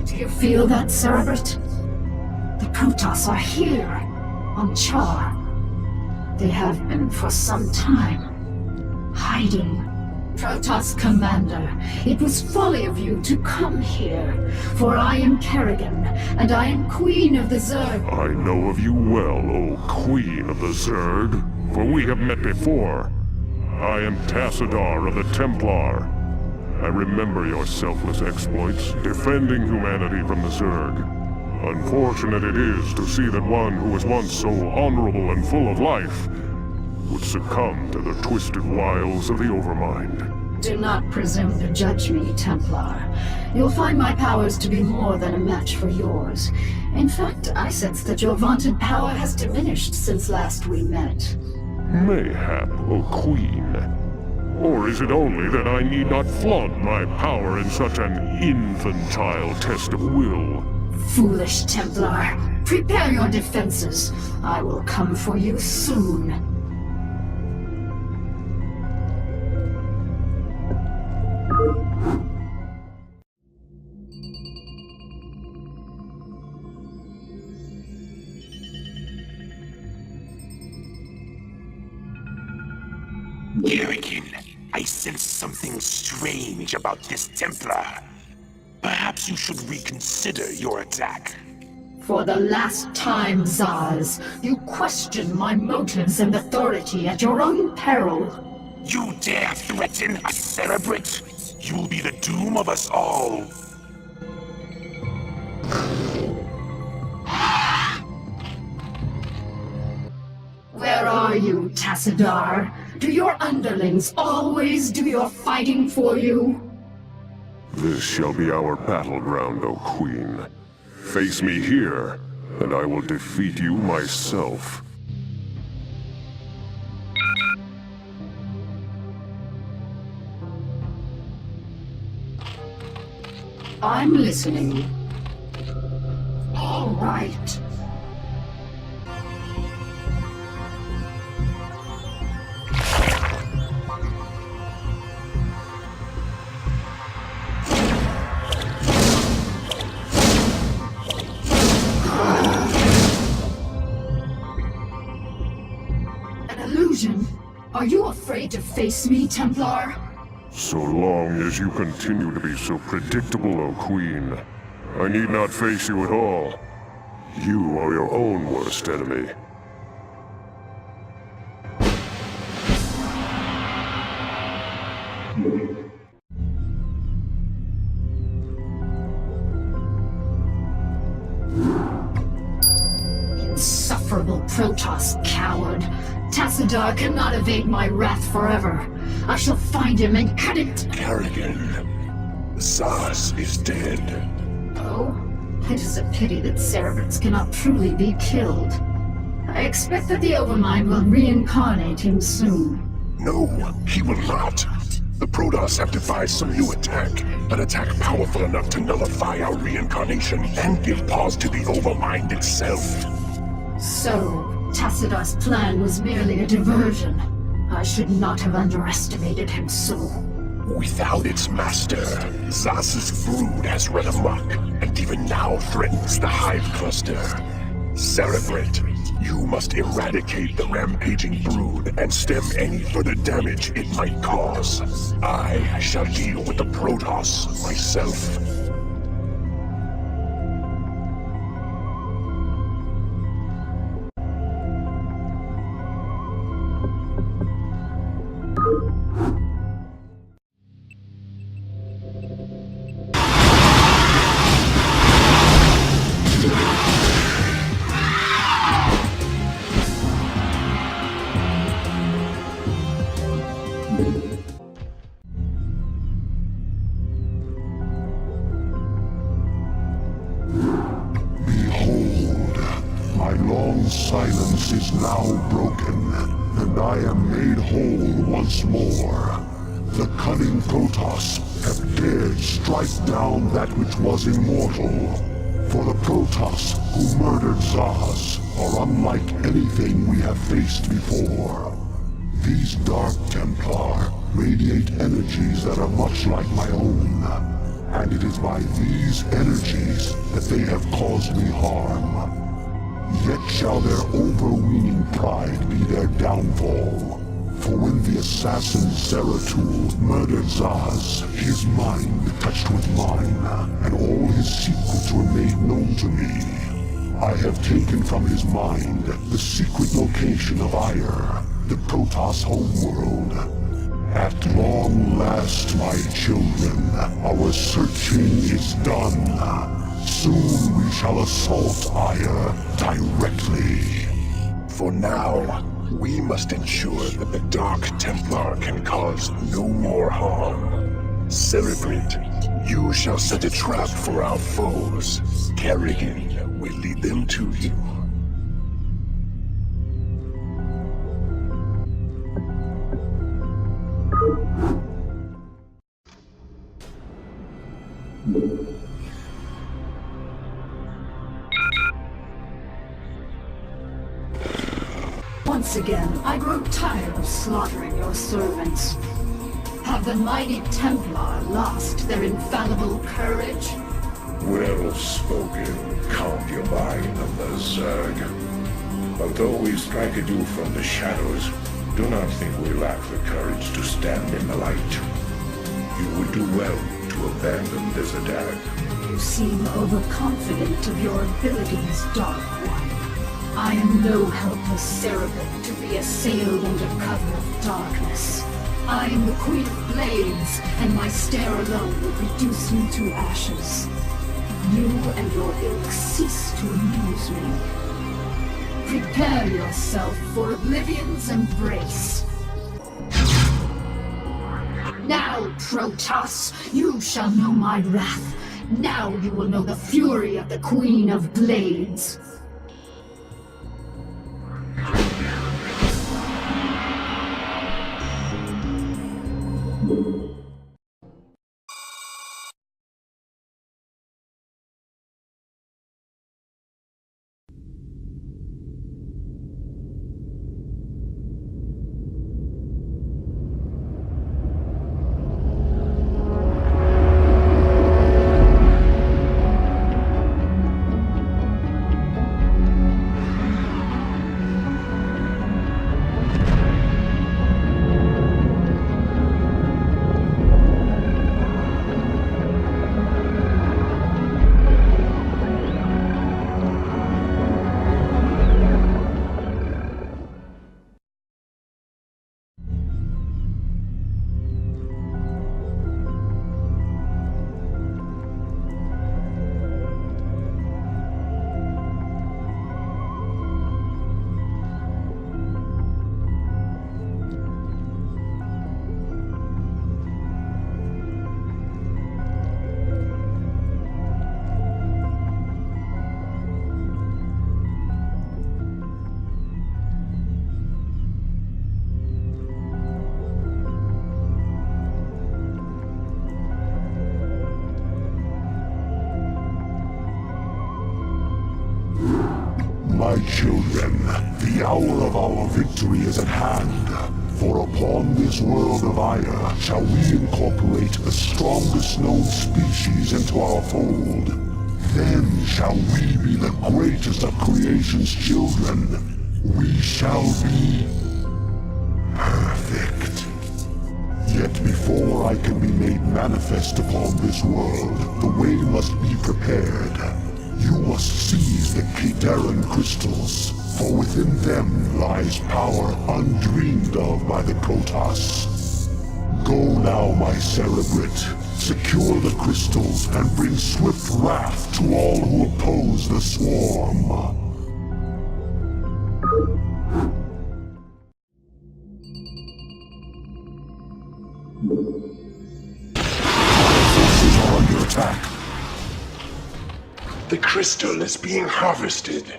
N: Do you feel that, Cerebrate? The Protoss are here, on Char. They have been for some time, hiding, Protoss Commander, it was folly of you to come here, for I am Kerrigan, and I am Queen of the Zerg.
C: I know of you well, O Queen of the Zerg, for we have met before. I am Tassadar of the Templar. I remember your selfless exploits, defending humanity from the Zerg. Unfortunate it is to see that one who was once so honorable and full of life would succumb to the twisted wiles of the Overmind.
N: Do not presume to judge me, Templar. You'll find my powers to be more than a match for yours. In fact, I sense that your vaunted power has diminished since last we met.
C: Mayhap, O Queen. Or is it only that I need not flaunt my power in such an infantile test of will?
N: Foolish Templar. Prepare your defenses. I will come for you soon.
M: Kerrigan, I sense something strange about this Templar. Perhaps you should reconsider your attack.
N: For the last time, Zaz, you question my motives and authority at your own peril.
M: You dare threaten a cerebrate? You'll be the doom of us all.
N: Where are you, Tassadar? Do your underlings always do your fighting for you?
C: This shall be our battleground, O Queen. Face me here, and I will defeat you myself.
N: I'm listening. All right. Are you afraid to face me, Templar?
C: So long as you continue to be so predictable, O Queen, I need not face you at all. You are your own worst enemy.
N: Insufferable Protoss coward. Tassadar cannot evade my wrath forever. I shall find him and cut it.
C: Kerrigan, Zaz is dead.
N: Oh, it is a pity that cerebrates cannot truly be killed. I expect that the Overmind will reincarnate him soon.
C: No, he will not. The Protoss have devised some new attack. An attack powerful enough to nullify our reincarnation and give pause to the Overmind itself.
N: So, Tassadar's plan was merely a diversion. I should not have underestimated him so.
C: Without its master, Zaz's brood has run amok, and even now threatens the Hive Cluster. Cerebrate, you must eradicate the rampaging brood and stem any further damage it might cause. I shall deal with the Protoss myself. Silence is now broken, and I am made whole once more. The cunning Protoss have dared strike down that which was immortal. For the Protoss who murdered Zaz are unlike anything we have faced before. These Dark Templar radiate energies that are much like my own, and it is by these energies that they have caused me harm. Yet shall their overweening pride be their downfall. For when the assassin Zeratul murdered Zaz, his mind touched with mine, and all his secrets were made known to me. I have taken from his mind the secret location of Ire, the Protoss homeworld. At long last, my children, our searching is done. Soon we shall assault Ire directly.
Q: For now, we must ensure that the Dark Templar can cause no more harm. Cerebrate, you shall set a trap for our foes. Kerrigan will lead them to you.
N: Once again, I grow tired of slaughtering your servants. Have the mighty Templar lost their infallible courage?
C: Well spoken, concubine of the Zerg. Although we strike at you from the shadows, do not think we lack the courage to stand in the light. You would do well to abandon this attack.
N: You seem overconfident of your abilities, Dark One. I am no helpless cerebrate to be assailed under cover of darkness. I am the Queen of Blades, and my stare alone will reduce you to ashes. You and your ilk cease to amuse me. Prepare yourself for Oblivion's embrace. Now, Protoss, you shall know my wrath. Now you will know the fury of the Queen of Blades.
C: My children, the hour of our victory is at hand. For upon this world of Ire shall we incorporate the strongest known species into our fold. Then shall we be the greatest of creation's children. We shall be perfect. Yet before I can be made manifest upon this world, the way must be prepared. You must seize the Terran crystals, for within them lies power undreamed of by the Protoss. Go now, my cerebrate. Secure the crystals and bring swift wrath to all who oppose the swarm. Forces are under attack.
Q: The crystal is being harvested.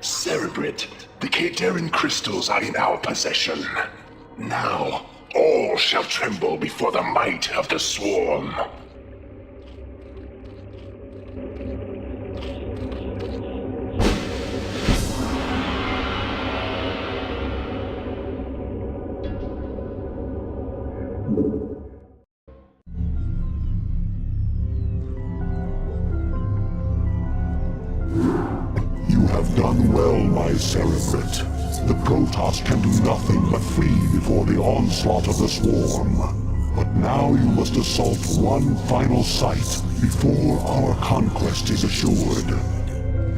Q: Cerebrate, the Terran crystals are in our possession.
C: Now, all shall tremble before the might of the swarm. You have done well, my Cerebrate. The Protoss can do nothing but flee before the onslaught of the swarm. But now you must assault one final site before our conquest is assured.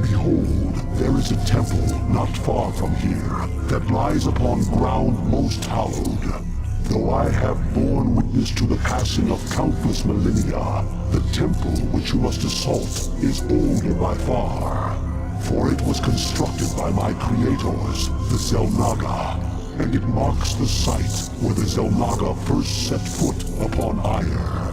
C: Behold, there is a temple not far from here that lies upon ground most hallowed. Though I have borne witness to the passing of countless millennia, the temple which you must assault is older by far. For it was constructed by my creators, the Xel'Naga, and it marks the site where the Xel'Naga first set foot upon Aiur.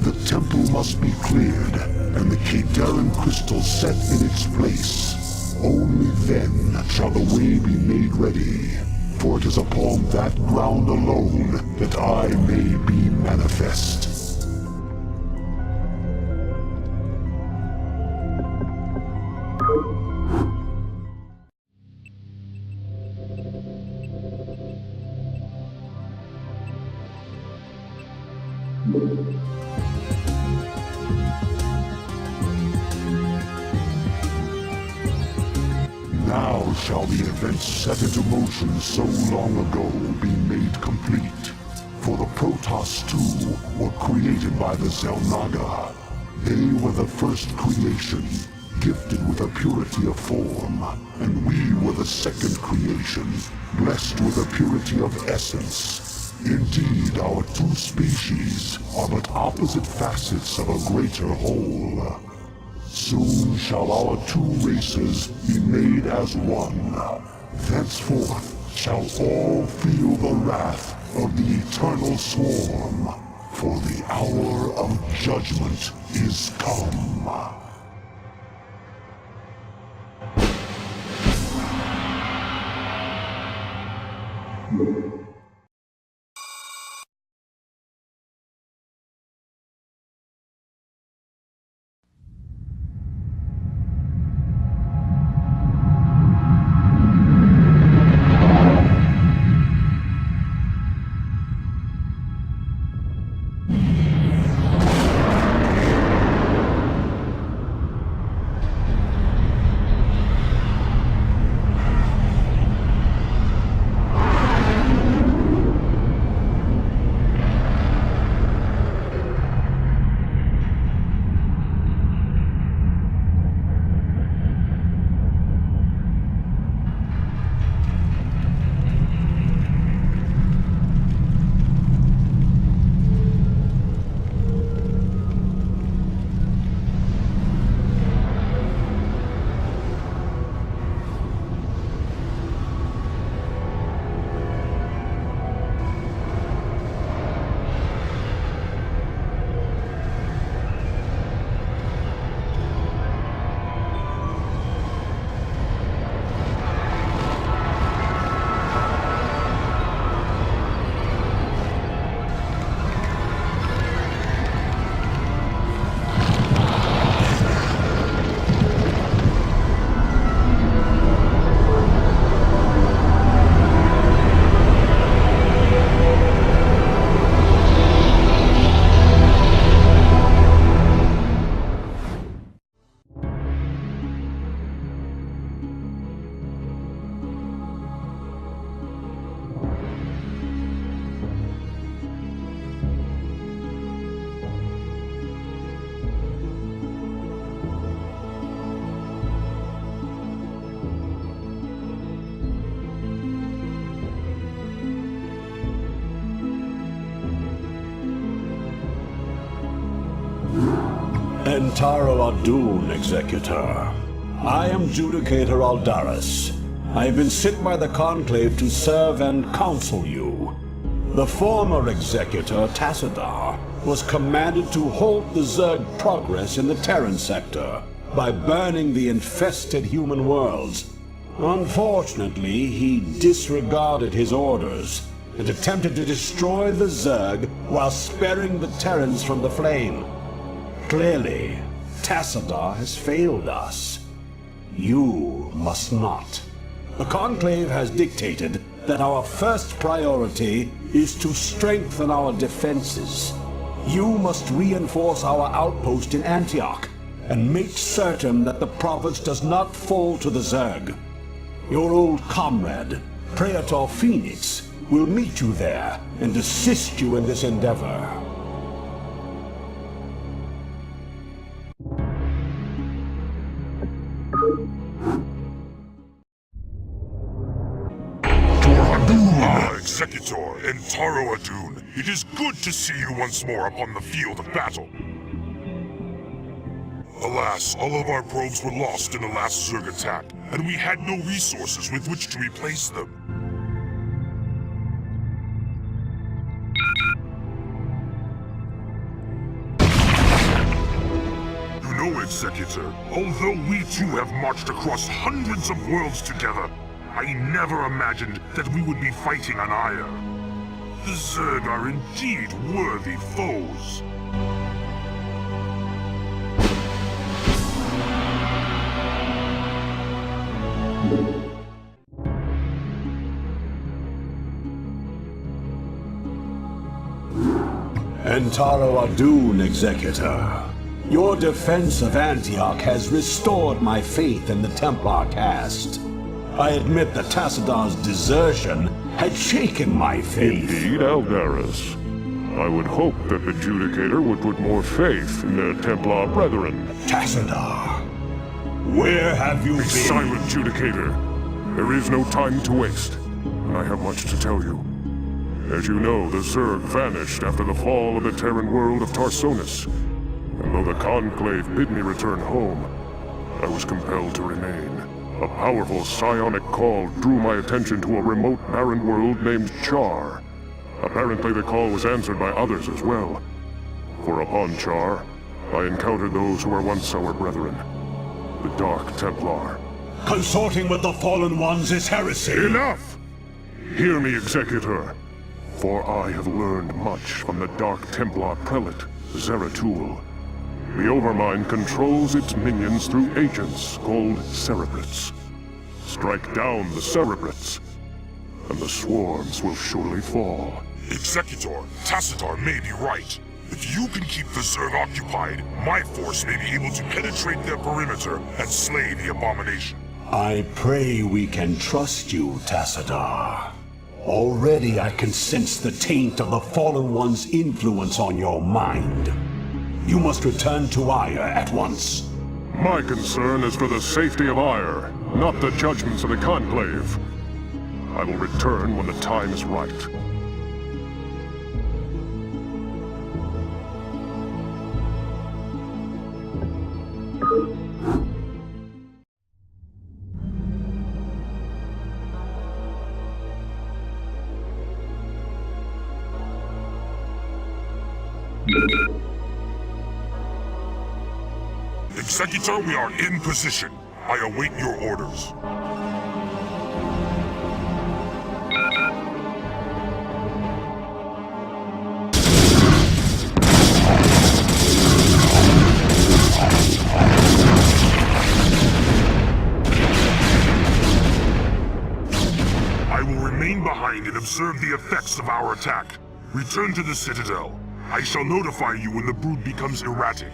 C: The temple must be cleared, and the Kadaran crystal set in its place. Only then shall the way be made ready, for it is upon that ground alone that I may be manifest. Now shall the events set into motion so long ago be made complete. For the Protoss too were created by the Xel'Naga. They were the first creation, gifted with a purity of form, and we were the second creation, blessed with a purity of essence. Indeed, our two species are but opposite facets of a greater whole. Soon shall our two races be made as one. Thenceforth shall all feel the wrath of the eternal swarm, for the hour of judgment is come.
R: Entaro Adun, Executor. I am Judicator Aldaris. I have been sent by the Conclave to serve and counsel you. The former Executor, Tassadar, was commanded to halt the Zerg progress in the Terran sector by burning the infested human worlds. Unfortunately, he disregarded his orders and attempted to destroy the Zerg while sparing the Terrans from the flame. Clearly, Tassadar has failed us. You must not. The Conclave has dictated that our first priority is to strengthen our defenses. You must reinforce our outpost in Antioch and make certain that the province does not fall to the Zerg. Your old comrade, Praetor Phoenix, will meet you there and assist you in this endeavor.
C: Executor and Taro Adun, it is good to see you once more upon the field of battle. Alas, all of our probes were lost in the last Zerg attack, and we had no resources with which to replace them. You know, Executor, although we too have marched across hundreds of worlds together, I never imagined that we would be fighting on Aya. The Zerg are indeed worthy foes.
R: Entaro Adun, Executor. Your defense of Antioch has restored my faith in the Templar caste. I admit that Tassadar's desertion had shaken my faith.
S: Indeed, Aldaris. I would hope that the Judicator would put more faith in their Templar brethren.
R: Tassadar, where have you been?
S: Silent, Judicator. There is no time to waste, and I have much to tell you. As you know, the Zerg vanished after the fall of the Terran world of Tarsonis. And though the Conclave bid me return home, I was compelled to remain. A powerful psionic call drew my attention to a remote barren world named Char. Apparently the call was answered by others as well. For upon Char, I encountered those who were once our brethren, the Dark Templar.
R: Consorting with the Fallen Ones is heresy!
S: Enough! Hear me, Executor, for I have learned much from the Dark Templar Prelate, Zeratul. The Overmind controls its minions through agents called Cerebrates. Strike down the Cerebrates, and the swarms will surely fall.
C: Executor, Tassadar may be right. If you can keep the Zerg occupied, my force may be able to penetrate their perimeter and slay the abomination.
R: I pray we can trust you, Tassadar. Already I can sense the taint of the Fallen One's influence on your mind. You must return to Aya at once.
S: My concern is for the safety of Ire, not the judgments of the Conclave. I will return when the time is right.
C: Executor, we are in position. I await your orders. I will remain behind and observe the effects of our attack. Return to the Citadel. I shall notify you when the brood becomes erratic.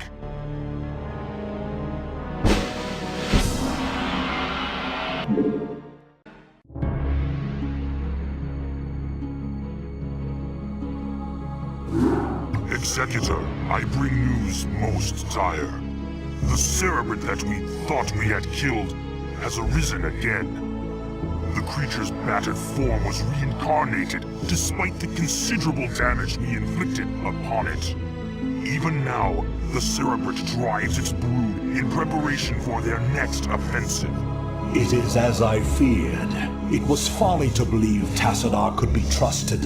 C: Executor, I bring news most dire. The Cerebrate that we thought we had killed has arisen again. The creature's battered form was reincarnated despite the considerable damage we inflicted upon it. Even now, the Cerebrate drives its brood in preparation for their next offensive.
R: It is as I feared. It was folly to believe Tassadar could be trusted.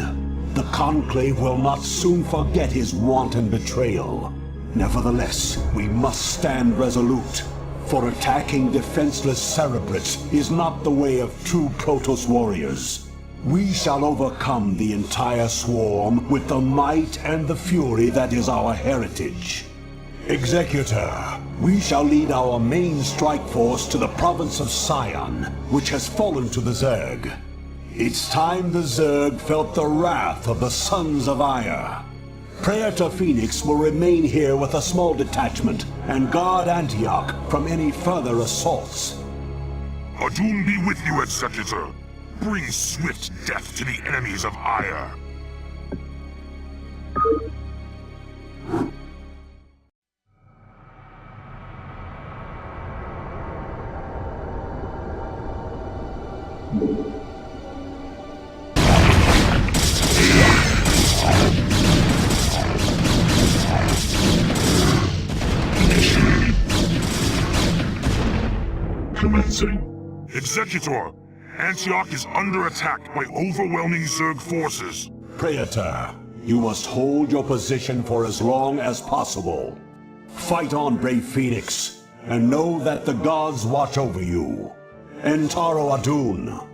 R: The Conclave will not soon forget his wanton betrayal. Nevertheless, we must stand resolute, for attacking defenseless Cerebrates is not the way of true Protoss warriors. We shall overcome the entire swarm with the might and the fury that is our heritage. Executor, we shall lead our main strike force to the province of Sion, which has fallen to the Zerg. It's time the Zerg felt the wrath of the Sons of Ire. Praetor Phoenix will remain here with a small detachment and guard Antioch from any further assaults.
C: Adun be with you, Executor. Bring swift death to the enemies of Ire. Commencing. Executor, Antioch is under attack by overwhelming Zerg forces.
R: Praetor, you must hold your position for as long as possible. Fight on, brave Phoenix, and know that the gods watch over you. Entaro Adun.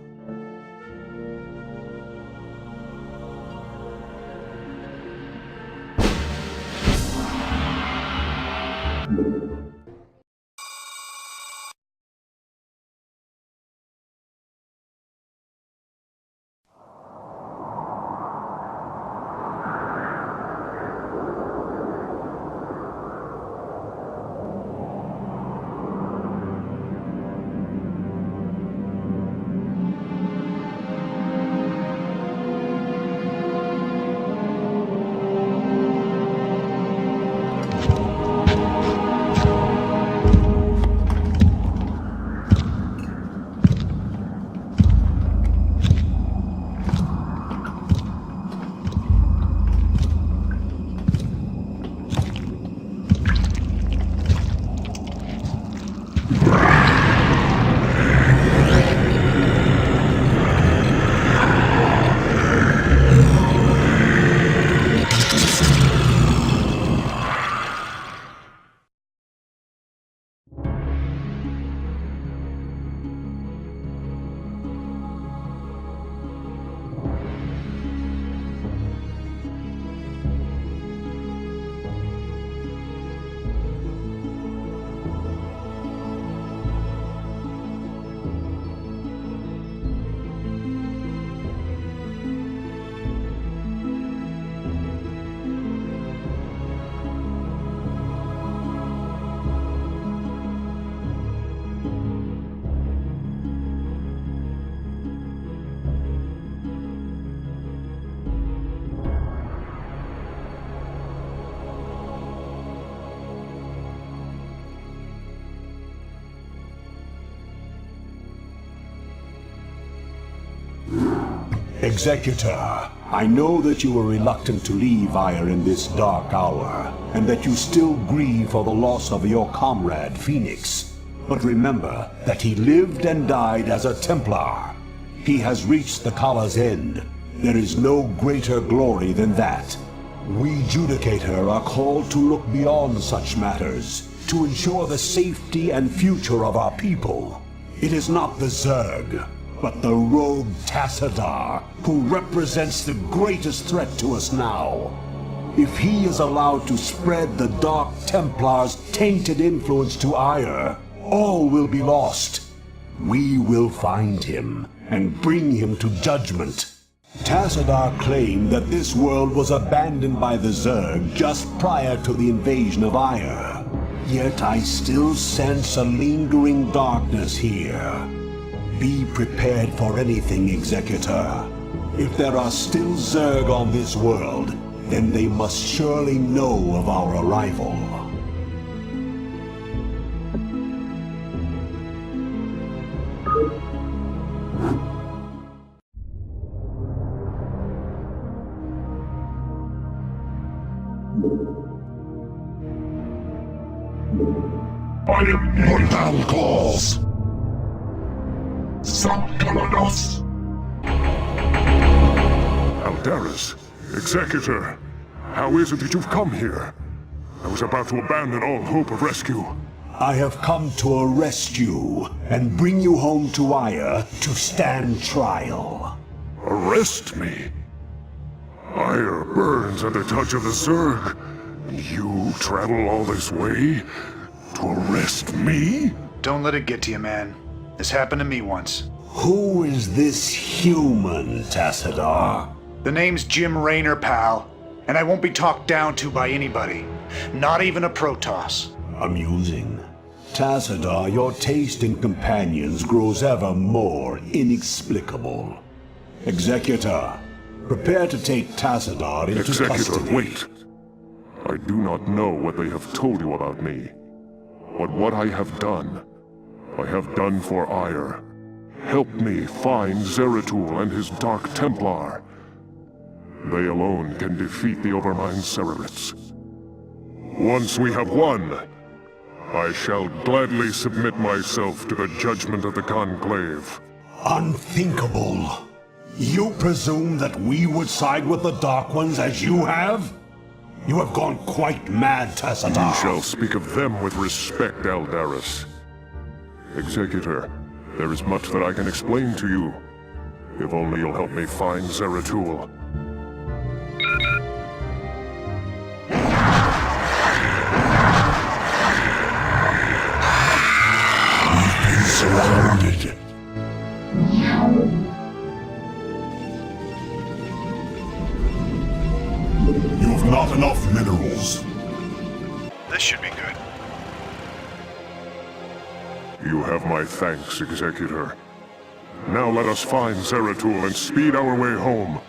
R: Executor, I know that you were reluctant to leave Ire in this dark hour, and that you still grieve for the loss of your comrade, Phoenix. But remember that he lived and died as a Templar. He has reached the Kala's end. There is no greater glory than that. We Judicator are called to look beyond such matters, to ensure the safety and future of our people. It is not the Zerg, but the rogue Tassadar, who represents the greatest threat to us now. If he is allowed to spread the Dark Templar's tainted influence to Ire, all will be lost. We will find him and bring him to judgment. Tassadar claimed that this world was abandoned by the Zerg just prior to the invasion of Ire. Yet I still sense a lingering darkness here. Be prepared for anything, Executor. If there are still Zerg on this world, then they must surely know of our arrival.
C: I am Mondial calls. Sankalados. Aldaris, Executor, how is it that you've come here? I was about to abandon all hope of rescue.
R: I have come to arrest you and bring you home to Ire to stand trial.
S: Arrest me? Ire burns at the touch of the Zerg. You travel all this way to arrest me?
F: Don't let it get to you, man. This happened to me once.
R: Who is this human, Tassadar?
F: The name's Jim Raynor, pal. And I won't be talked down to by anybody. Not even a Protoss.
R: Amusing. Tassadar, your taste in companions grows ever more inexplicable. Executor, prepare to take Tassadar into custody.
S: Wait. I do not know what they have told you about me. But what I have done for Ire. Help me find Zeratul and his Dark Templar. They alone can defeat the Overmind Cerebrits. Once we have won, I shall gladly submit myself to the judgment of the Conclave.
R: Unthinkable. You presume that we would side with the Dark Ones as you have? You have gone quite mad, Tassadar.
S: You shall speak of them with respect, Aldaris. Executor, there is much that I can explain to you. If only you'll help me find Zeratul.
C: We've been surrounded. You have not enough minerals.
F: This should be good.
S: You have my thanks, Executor. Now let us find Zeratul and speed our way home.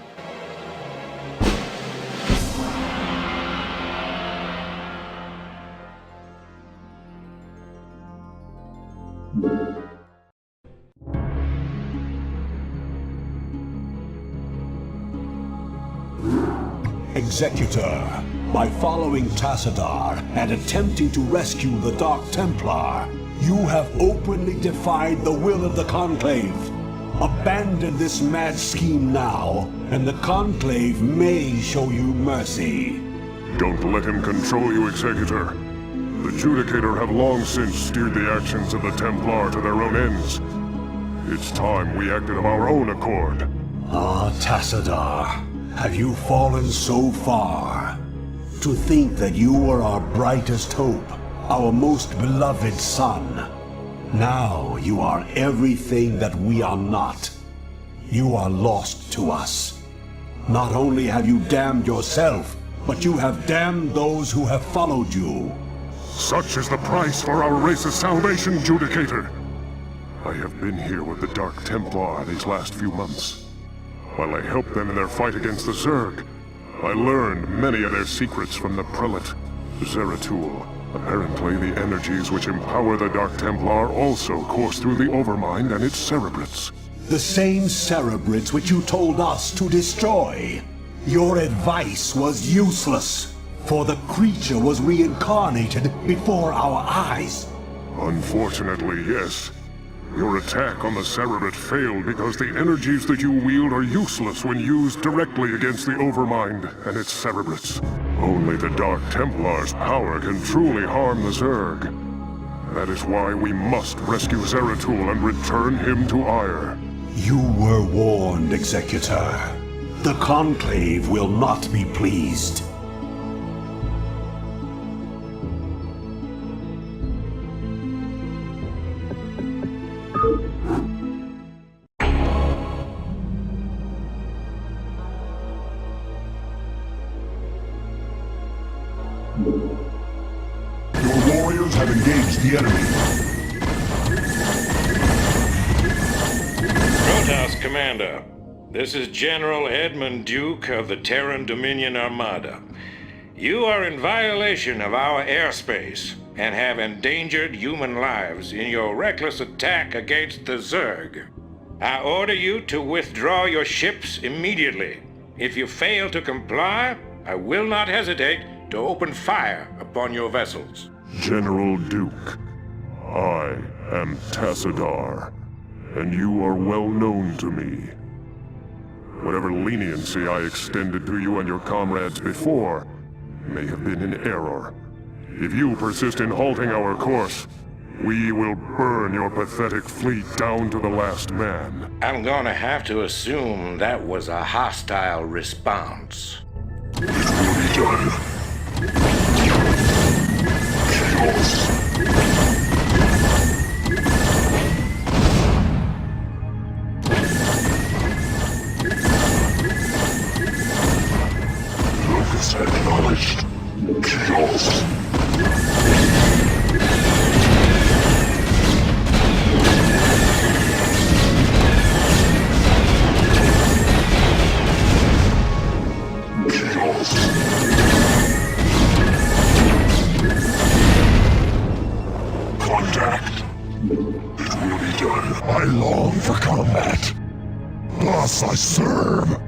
R: Executor, by following Tassadar and attempting to rescue the Dark Templar, you have openly defied the will of the Conclave. Abandon this mad scheme now, and the Conclave may show you mercy.
S: Don't let him control you, Executor. The Judicator have long since steered the actions of the Templar to their own ends. It's time we acted of our own accord.
R: Ah, Tassadar, have you fallen so far? To think that you were our brightest hope, our most beloved son. Now you are everything that we are not. You are lost to us. Not only have you damned yourself, but you have damned those who have followed you.
S: Such is the price for our race's salvation, Judicator. I have been here with the Dark Templar these last few months. While I helped them in their fight against the Zerg, I learned many of their secrets from the Prelate, Zeratul. Apparently, the energies which empower the Dark Templar also course through the Overmind and its Cerebrits.
R: The same Cerebrits which you told us to destroy. Your advice was useless, for the creature was reincarnated before our eyes.
S: Unfortunately, yes. Your attack on the Cerebrit failed because the energies that you wield are useless when used directly against the Overmind and its Cerebrits. Only the Dark Templar's power can truly harm the Zerg. That is why we must rescue Zeratul and return him to Ire.
R: You were warned, Executor. The Conclave will not be pleased.
C: Your warriors have engaged the enemy.
E: Protoss, Commander. This is General Edmund Duke of the Terran Dominion Armada. You are in violation of our airspace and have endangered human lives in your reckless attack against the Zerg. I order you to withdraw your ships immediately. If you fail to comply, I will not hesitate to open fire upon your vessels.
S: General Duke, I am Tassadar, and you are well known to me. Whatever leniency I extended to you and your comrades before may have been in error. If you persist in halting our course, We will burn your pathetic fleet down to the last man.
E: I'm gonna have to assume that was a hostile response.
C: It will be done. Chaos. Locus acknowledged. Chaos. Contact. It will be done. I long for combat. Thus I serve.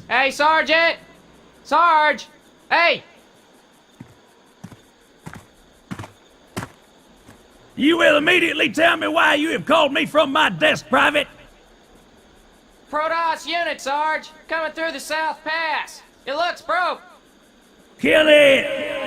T: Hey, Sergeant! Sarge! Hey!
U: You will immediately tell me why you have called me from my desk, Private.
T: Protoss unit, Sarge! Coming through the South Pass! It looks broke!
U: Kill it!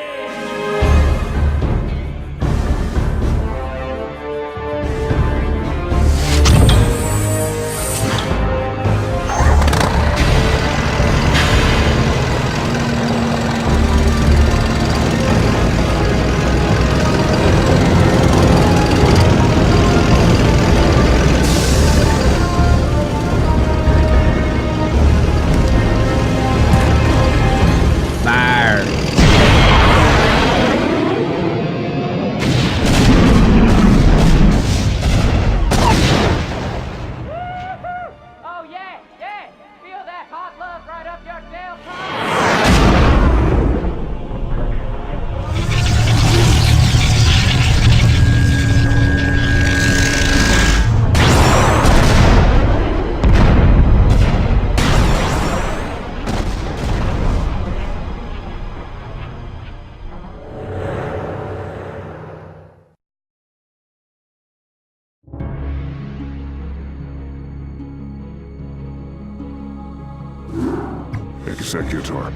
S: Executor,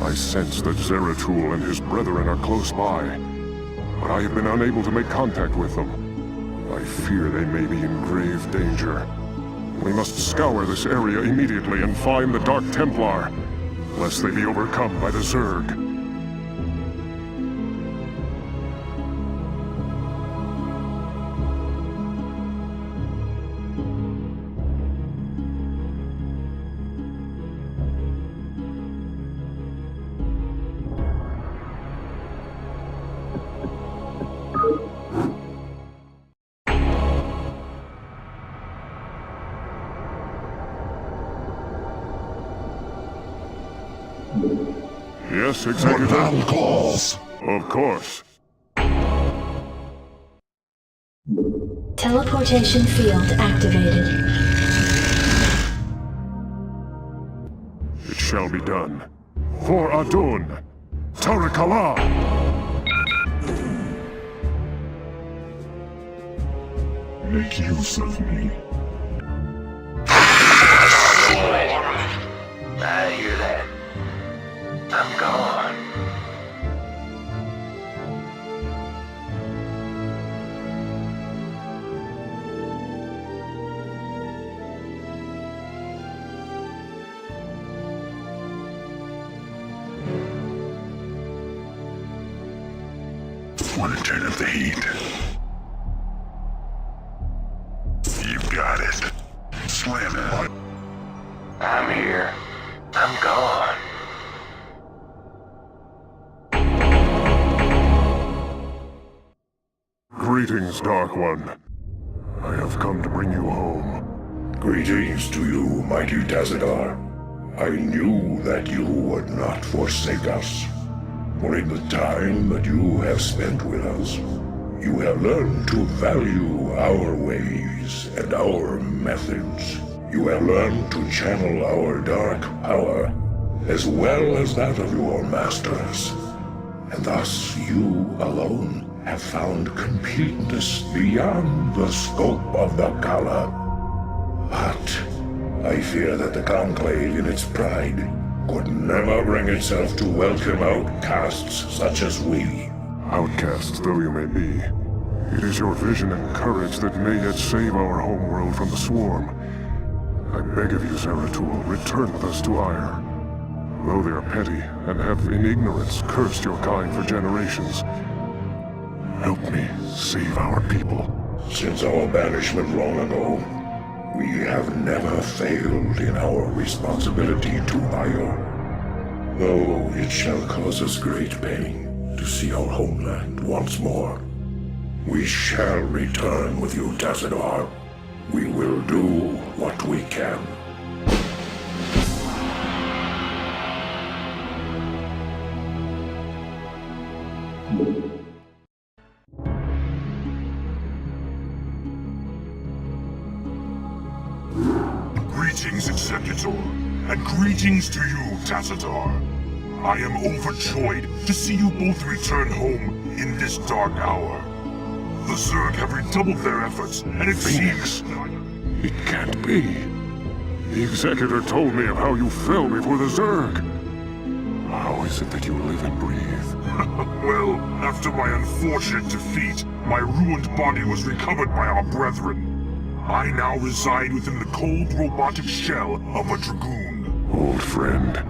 S: I sense that Zeratul and his brethren are close by, but I have been unable to make contact with them. I fear they may be in grave danger. We must scour this area immediately and find the Dark Templar, lest they be overcome by the Zerg. Yes, Executor?
C: Battle calls.
S: Of course.
D: Teleportation field activated.
S: It shall be done. For Adun, Tarakala!
C: Make use of me.
B: I hear that. I'm gone.
C: Want to turn up the heat? You got it. Slam it.
J: I'm here. I'm gone.
S: Greetings, Dark One. I have come to bring you home.
C: Greetings to you, mighty Tazadar. I knew that you would not forsake us. For in the time that you have spent with us, you have learned to value our ways and our methods. You have learned to channel our dark power, as well as that of your masters. And thus you alone have found completeness beyond the scope of the Gala. But I fear that the Conclave in its pride could never bring itself to welcome outcasts such as we.
S: Outcasts though you may be, it is your vision and courage that may yet save our homeworld from the swarm. I beg of you, Zeratul, return with us to Ire. Though they are petty and have in ignorance cursed your kind for generations, help me save our people.
C: Since our banishment long ago, we have never failed in our responsibility to Ire. Though it shall cause us great pain to see our homeland once more, we shall return with you, Tazadar. We will do what we can.
Q: Greetings, Executor, and greetings to you, Tazadar. I am overjoyed to see you both return home in this dark hour. The Zerg have redoubled their efforts, and it seems...
S: It can't be. The Executor told me of how you fell before the Zerg. How is it that you live and breathe?
Q: Well, after my unfortunate defeat, my ruined body was recovered by our brethren. I now reside within the cold robotic shell of a Dragoon.
S: Old friend,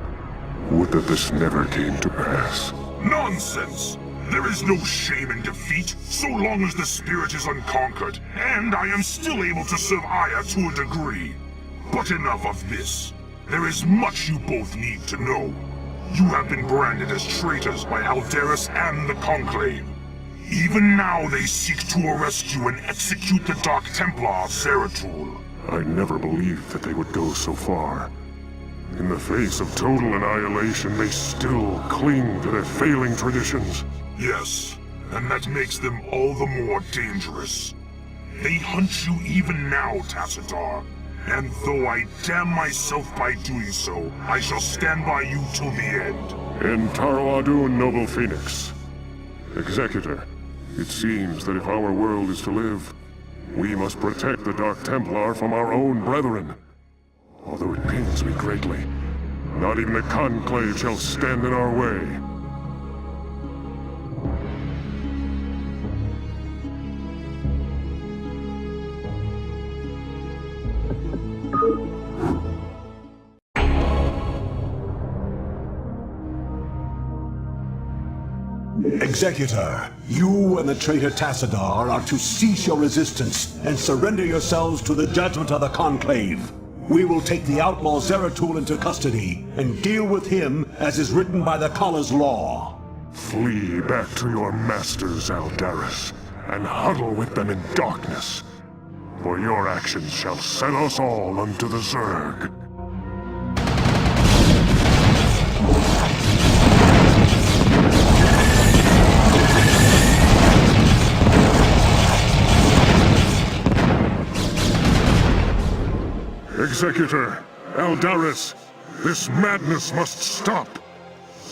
S: would that this never came to pass.
Q: Nonsense! There is no shame in defeat, so long as the spirit is unconquered, and I am still able to serve Aya to a degree. But enough of this. There is much you both need to know. You have been branded as traitors by Aldaris and the Conclave. Even now they seek to arrest you and execute the Dark Templar, Zeratul.
S: I never believed that they would go so far. In the face of total annihilation, they still cling to their failing traditions.
Q: Yes, and that makes them all the more dangerous. They hunt you even now, Tazadar. And though I damn myself by doing so, I shall stand by you till the end.
S: En Taro Adun, noble Phoenix. Executor, it seems that if our world is to live, we must protect the Dark Templar from our own brethren. Although it pains me greatly, not even the Conclave shall stand in our way.
R: Executor, you and the traitor Tassadar are to cease your resistance and surrender yourselves to the judgment of the Conclave. We will take the outlaw Zeratul into custody and deal with him as is written by the Kala's law.
S: Flee back to your masters, Aldaris, and huddle with them in darkness, for your actions shall set us all unto the Zerg. Executor, Aldaris, this madness must stop.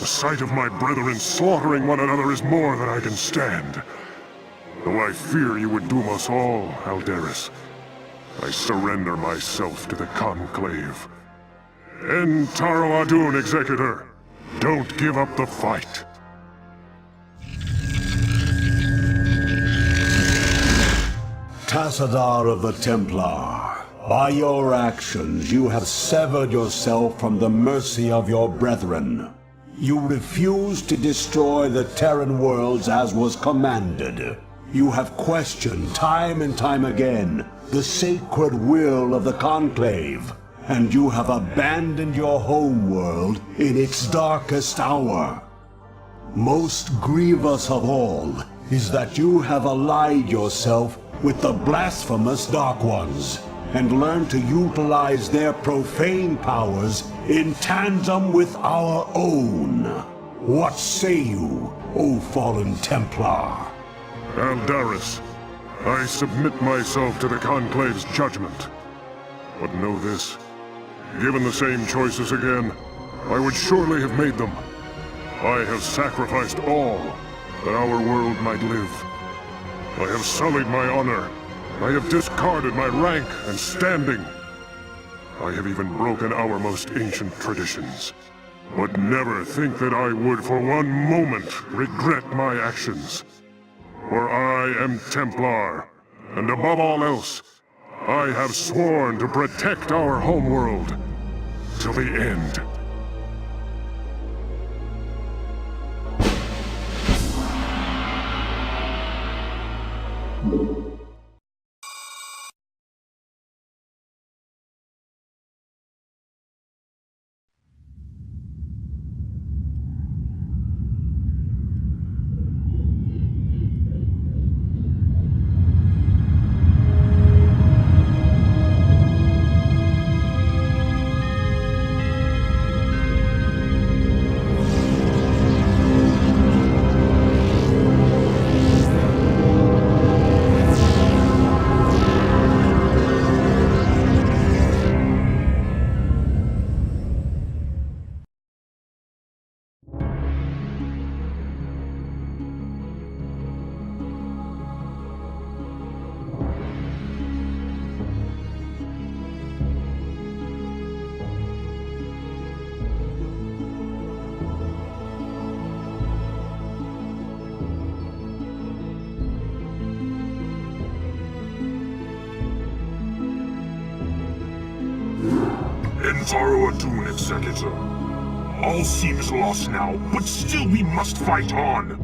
S: The sight of my brethren slaughtering one another is more than I can stand. Though I fear you would doom us all, Aldaris, I surrender myself to the Conclave. En Taro Adun, Executor, don't give up the fight.
R: Tassadar of the Templar, by your actions you have severed yourself from the mercy of your brethren. You refuse to destroy the Terran worlds as was commanded. You have questioned time and time again the sacred will of the Conclave, and you have abandoned your home world in its darkest hour. Most grievous of all is that you have allied yourself with the blasphemous Dark Ones, and learned to utilize their profane powers in tandem with our own. What say you, O fallen Templar?
S: Aldaris, I submit myself to the Conclave's judgment. But know this, given the same choices again, I would surely have made them. I have sacrificed all that our world might live. I have sullied my honor. I have discarded my rank and standing. I have even broken our most ancient traditions. But never think that I would for one moment regret my actions. For I am Templar, and above all else, I have sworn to protect our homeworld till the end.
C: Adun, Executor. All seems lost now, but still we must fight on.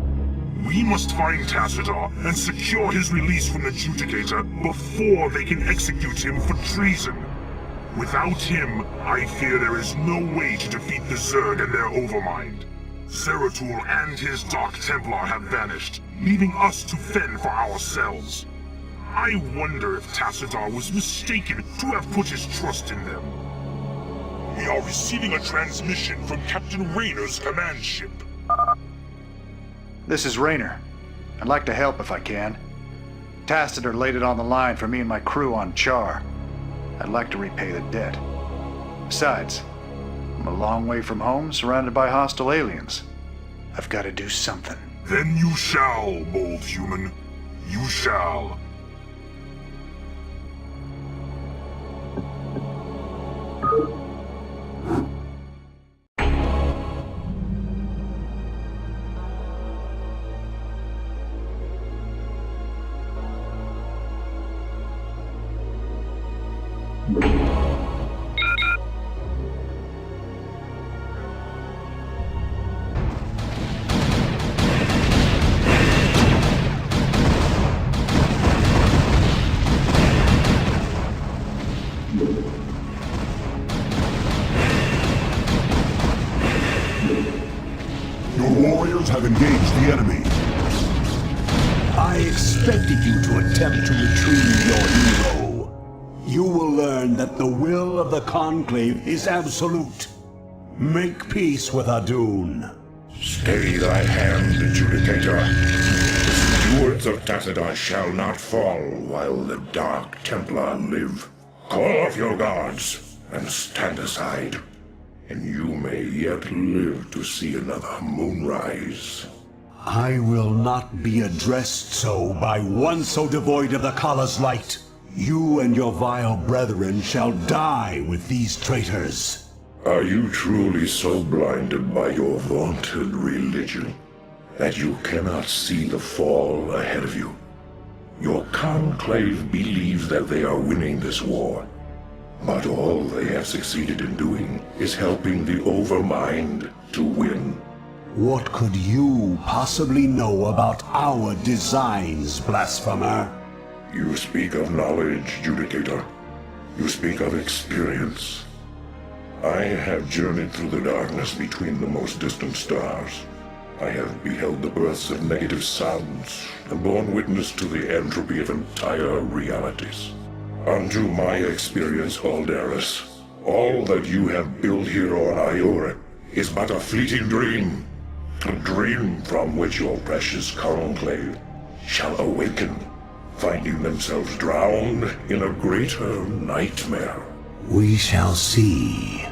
C: We must find Tassadar and secure his release from the Judicator before they can execute him for treason. Without him, I fear there is no way to defeat the Zerg and their overmind. Zeratul and his Dark Templar have vanished, leaving us to fend for ourselves. I wonder if Tassadar was mistaken to have put his trust in them. We are receiving a transmission from Captain Raynor's command ship.
F: This is Raynor. I'd like to help if I can. Tassadar laid it on the line for me and my crew on Char. I'd like to repay the debt. Besides, I'm a long way from home, surrounded by hostile aliens. I've got to do something.
C: Then you shall, bold human. You shall. Have engaged the enemy.
R: I expected you to attempt to retrieve your hero. You will learn that the will of the Conclave is absolute. Make peace with Adun.
E: Stay thy hand, Judicator. The stewards of Tassadar shall not fall while the Dark Templar live. Call off your guards and stand aside. And you may yet live to see another moonrise.
R: I will not be addressed so by one so devoid of the Kala's light. You and your vile brethren shall die with these traitors.
E: Are you truly so blinded by your vaunted religion that you cannot see the fall ahead of you? Your Conclave believes that they are winning this war.
C: But all they have succeeded in doing is helping the Overmind to win.
R: What could you possibly know about our designs, blasphemer?
C: You speak of knowledge, Judicator. You speak of experience. I have journeyed through the darkness between the most distant stars. I have beheld the births of negative sounds, and borne witness to the entropy of entire realities. Unto my experience, Aldaris, all that you have built here on Iora is but a fleeting dream. A dream from which your precious conclave shall awaken, finding themselves drowned in a greater nightmare.
R: We shall see.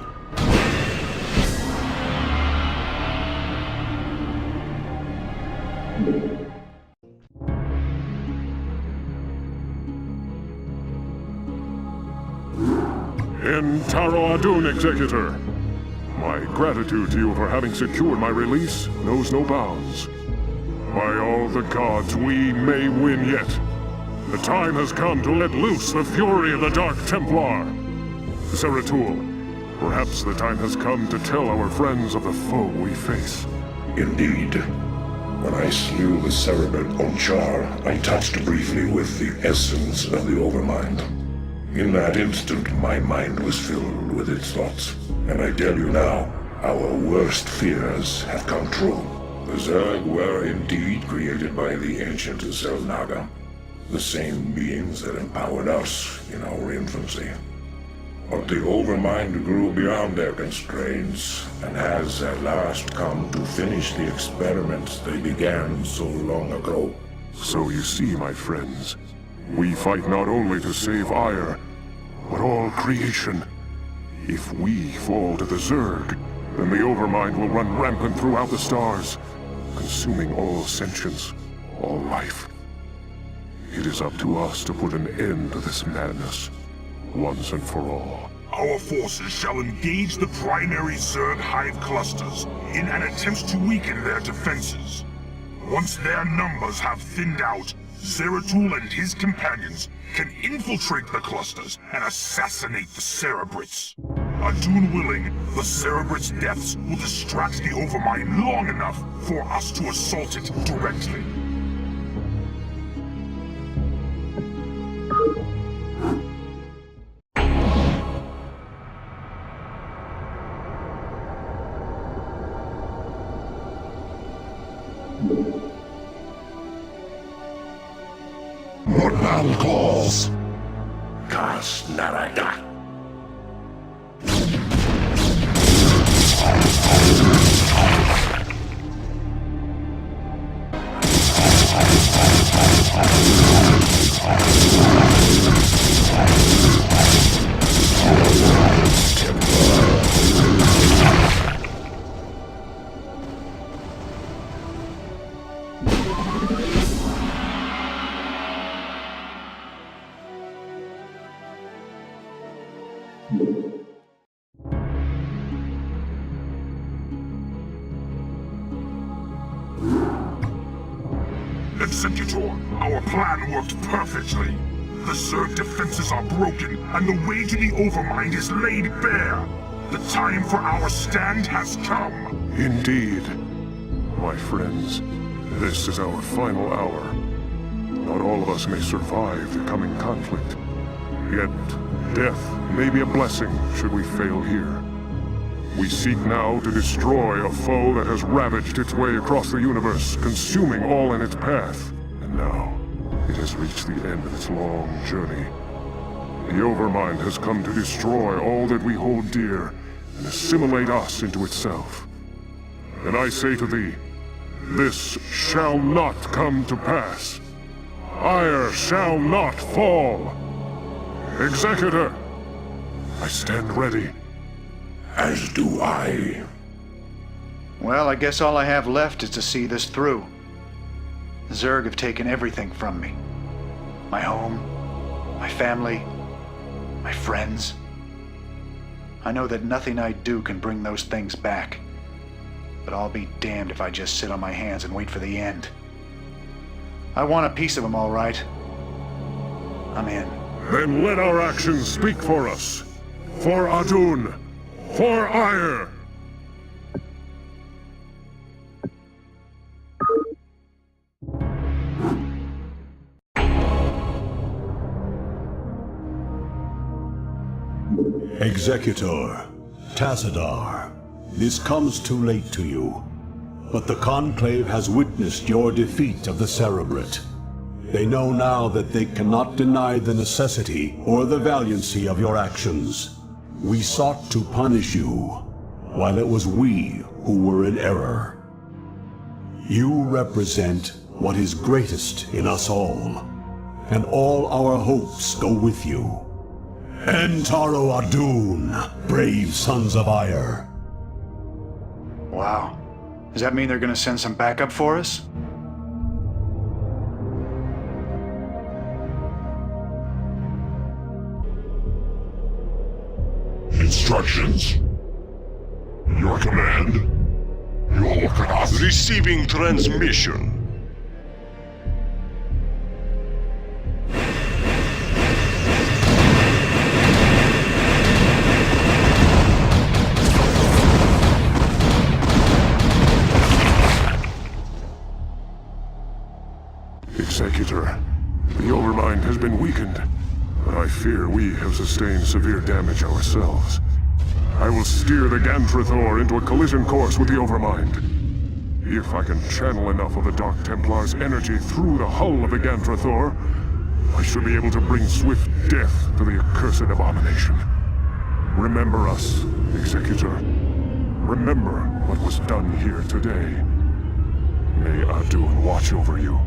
S: In Taro Adun, Executor. My gratitude to you for having secured my release knows no bounds. By all the gods, we may win yet. The time has come to let loose the fury of the Dark Templar. Zeratul, perhaps the time has come to tell our friends of the foe we face.
C: Indeed. When I slew the Cerebral Onchar, I touched briefly with the essence of the Overmind. In that instant, my mind was filled with its thoughts. And I tell you now, our worst fears have come true. The Zerg were indeed created by the ancient Zelnaga, the same beings that empowered us in our infancy. But the Overmind grew beyond their constraints, and has at last come to finish the experiments they began so long ago.
S: So you see, my friends, we fight not only to save Ire, but all creation. If we fall to the Zerg, then the Overmind will run rampant throughout the stars, consuming all sentience, all life. It is up to us to put an end to this madness, once and for all.
K: Our forces shall engage the primary Zerg hive clusters in an attempt to weaken their defenses. Once their numbers have thinned out, Zeratul and his companions can infiltrate the clusters and assassinate the Cerebrits. Adun willing, the Cerebrits' deaths will distract the Overmind long enough for us to assault it directly.
C: Mortal calls. Kas Narada.
K: Executor, our plan worked perfectly. The Zerg defenses are broken, and the way to the Overmind is laid bare. The time for our stand has come.
S: Indeed. My friends, this is our final hour. Not all of us may survive the coming conflict. Yet, death may be a blessing should we fail here. We seek now to destroy a foe that has ravaged its way across the universe, consuming all in its path. And now, it has reached the end of its long journey. The Overmind has come to destroy all that we hold dear, and assimilate us into itself. And I say to thee, this shall not come to pass. Ire shall not fall. Executor, I stand ready.
C: As do I.
L: Well, I guess all I have left is to see this through. The Zerg have taken everything from me. My home, my family, my friends. I know that nothing I do can bring those things back. But I'll be damned if I just sit on my hands and wait for the end. I want a piece of them, all right. I'm in.
S: Then let our actions speak for us. For Adun! For ire!
R: Executor, Tassadar, this comes too late to you, but the Conclave has witnessed your defeat of the Cerebrate. They know now that they cannot deny the necessity or the valiancy of your actions. We sought to punish you, while it was we who were in error. You represent what is greatest in us all, and all our hopes go with you. Entaro Adun, brave sons of Ire.
L: Wow. Does that mean they're gonna send some backup for us?
C: Instructions. Your command. Your class.
A: Receiving transmission.
S: Executor, the Overmind has been weakened, but I fear we have sustained severe damage ourselves. I will steer the Gantrathor into a collision course with the Overmind. If I can channel enough of the Dark Templar's energy through the hull of the Gantrathor, I should be able to bring swift death to the accursed abomination. Remember us, Executor. Remember what was done here today. May Adun watch over you.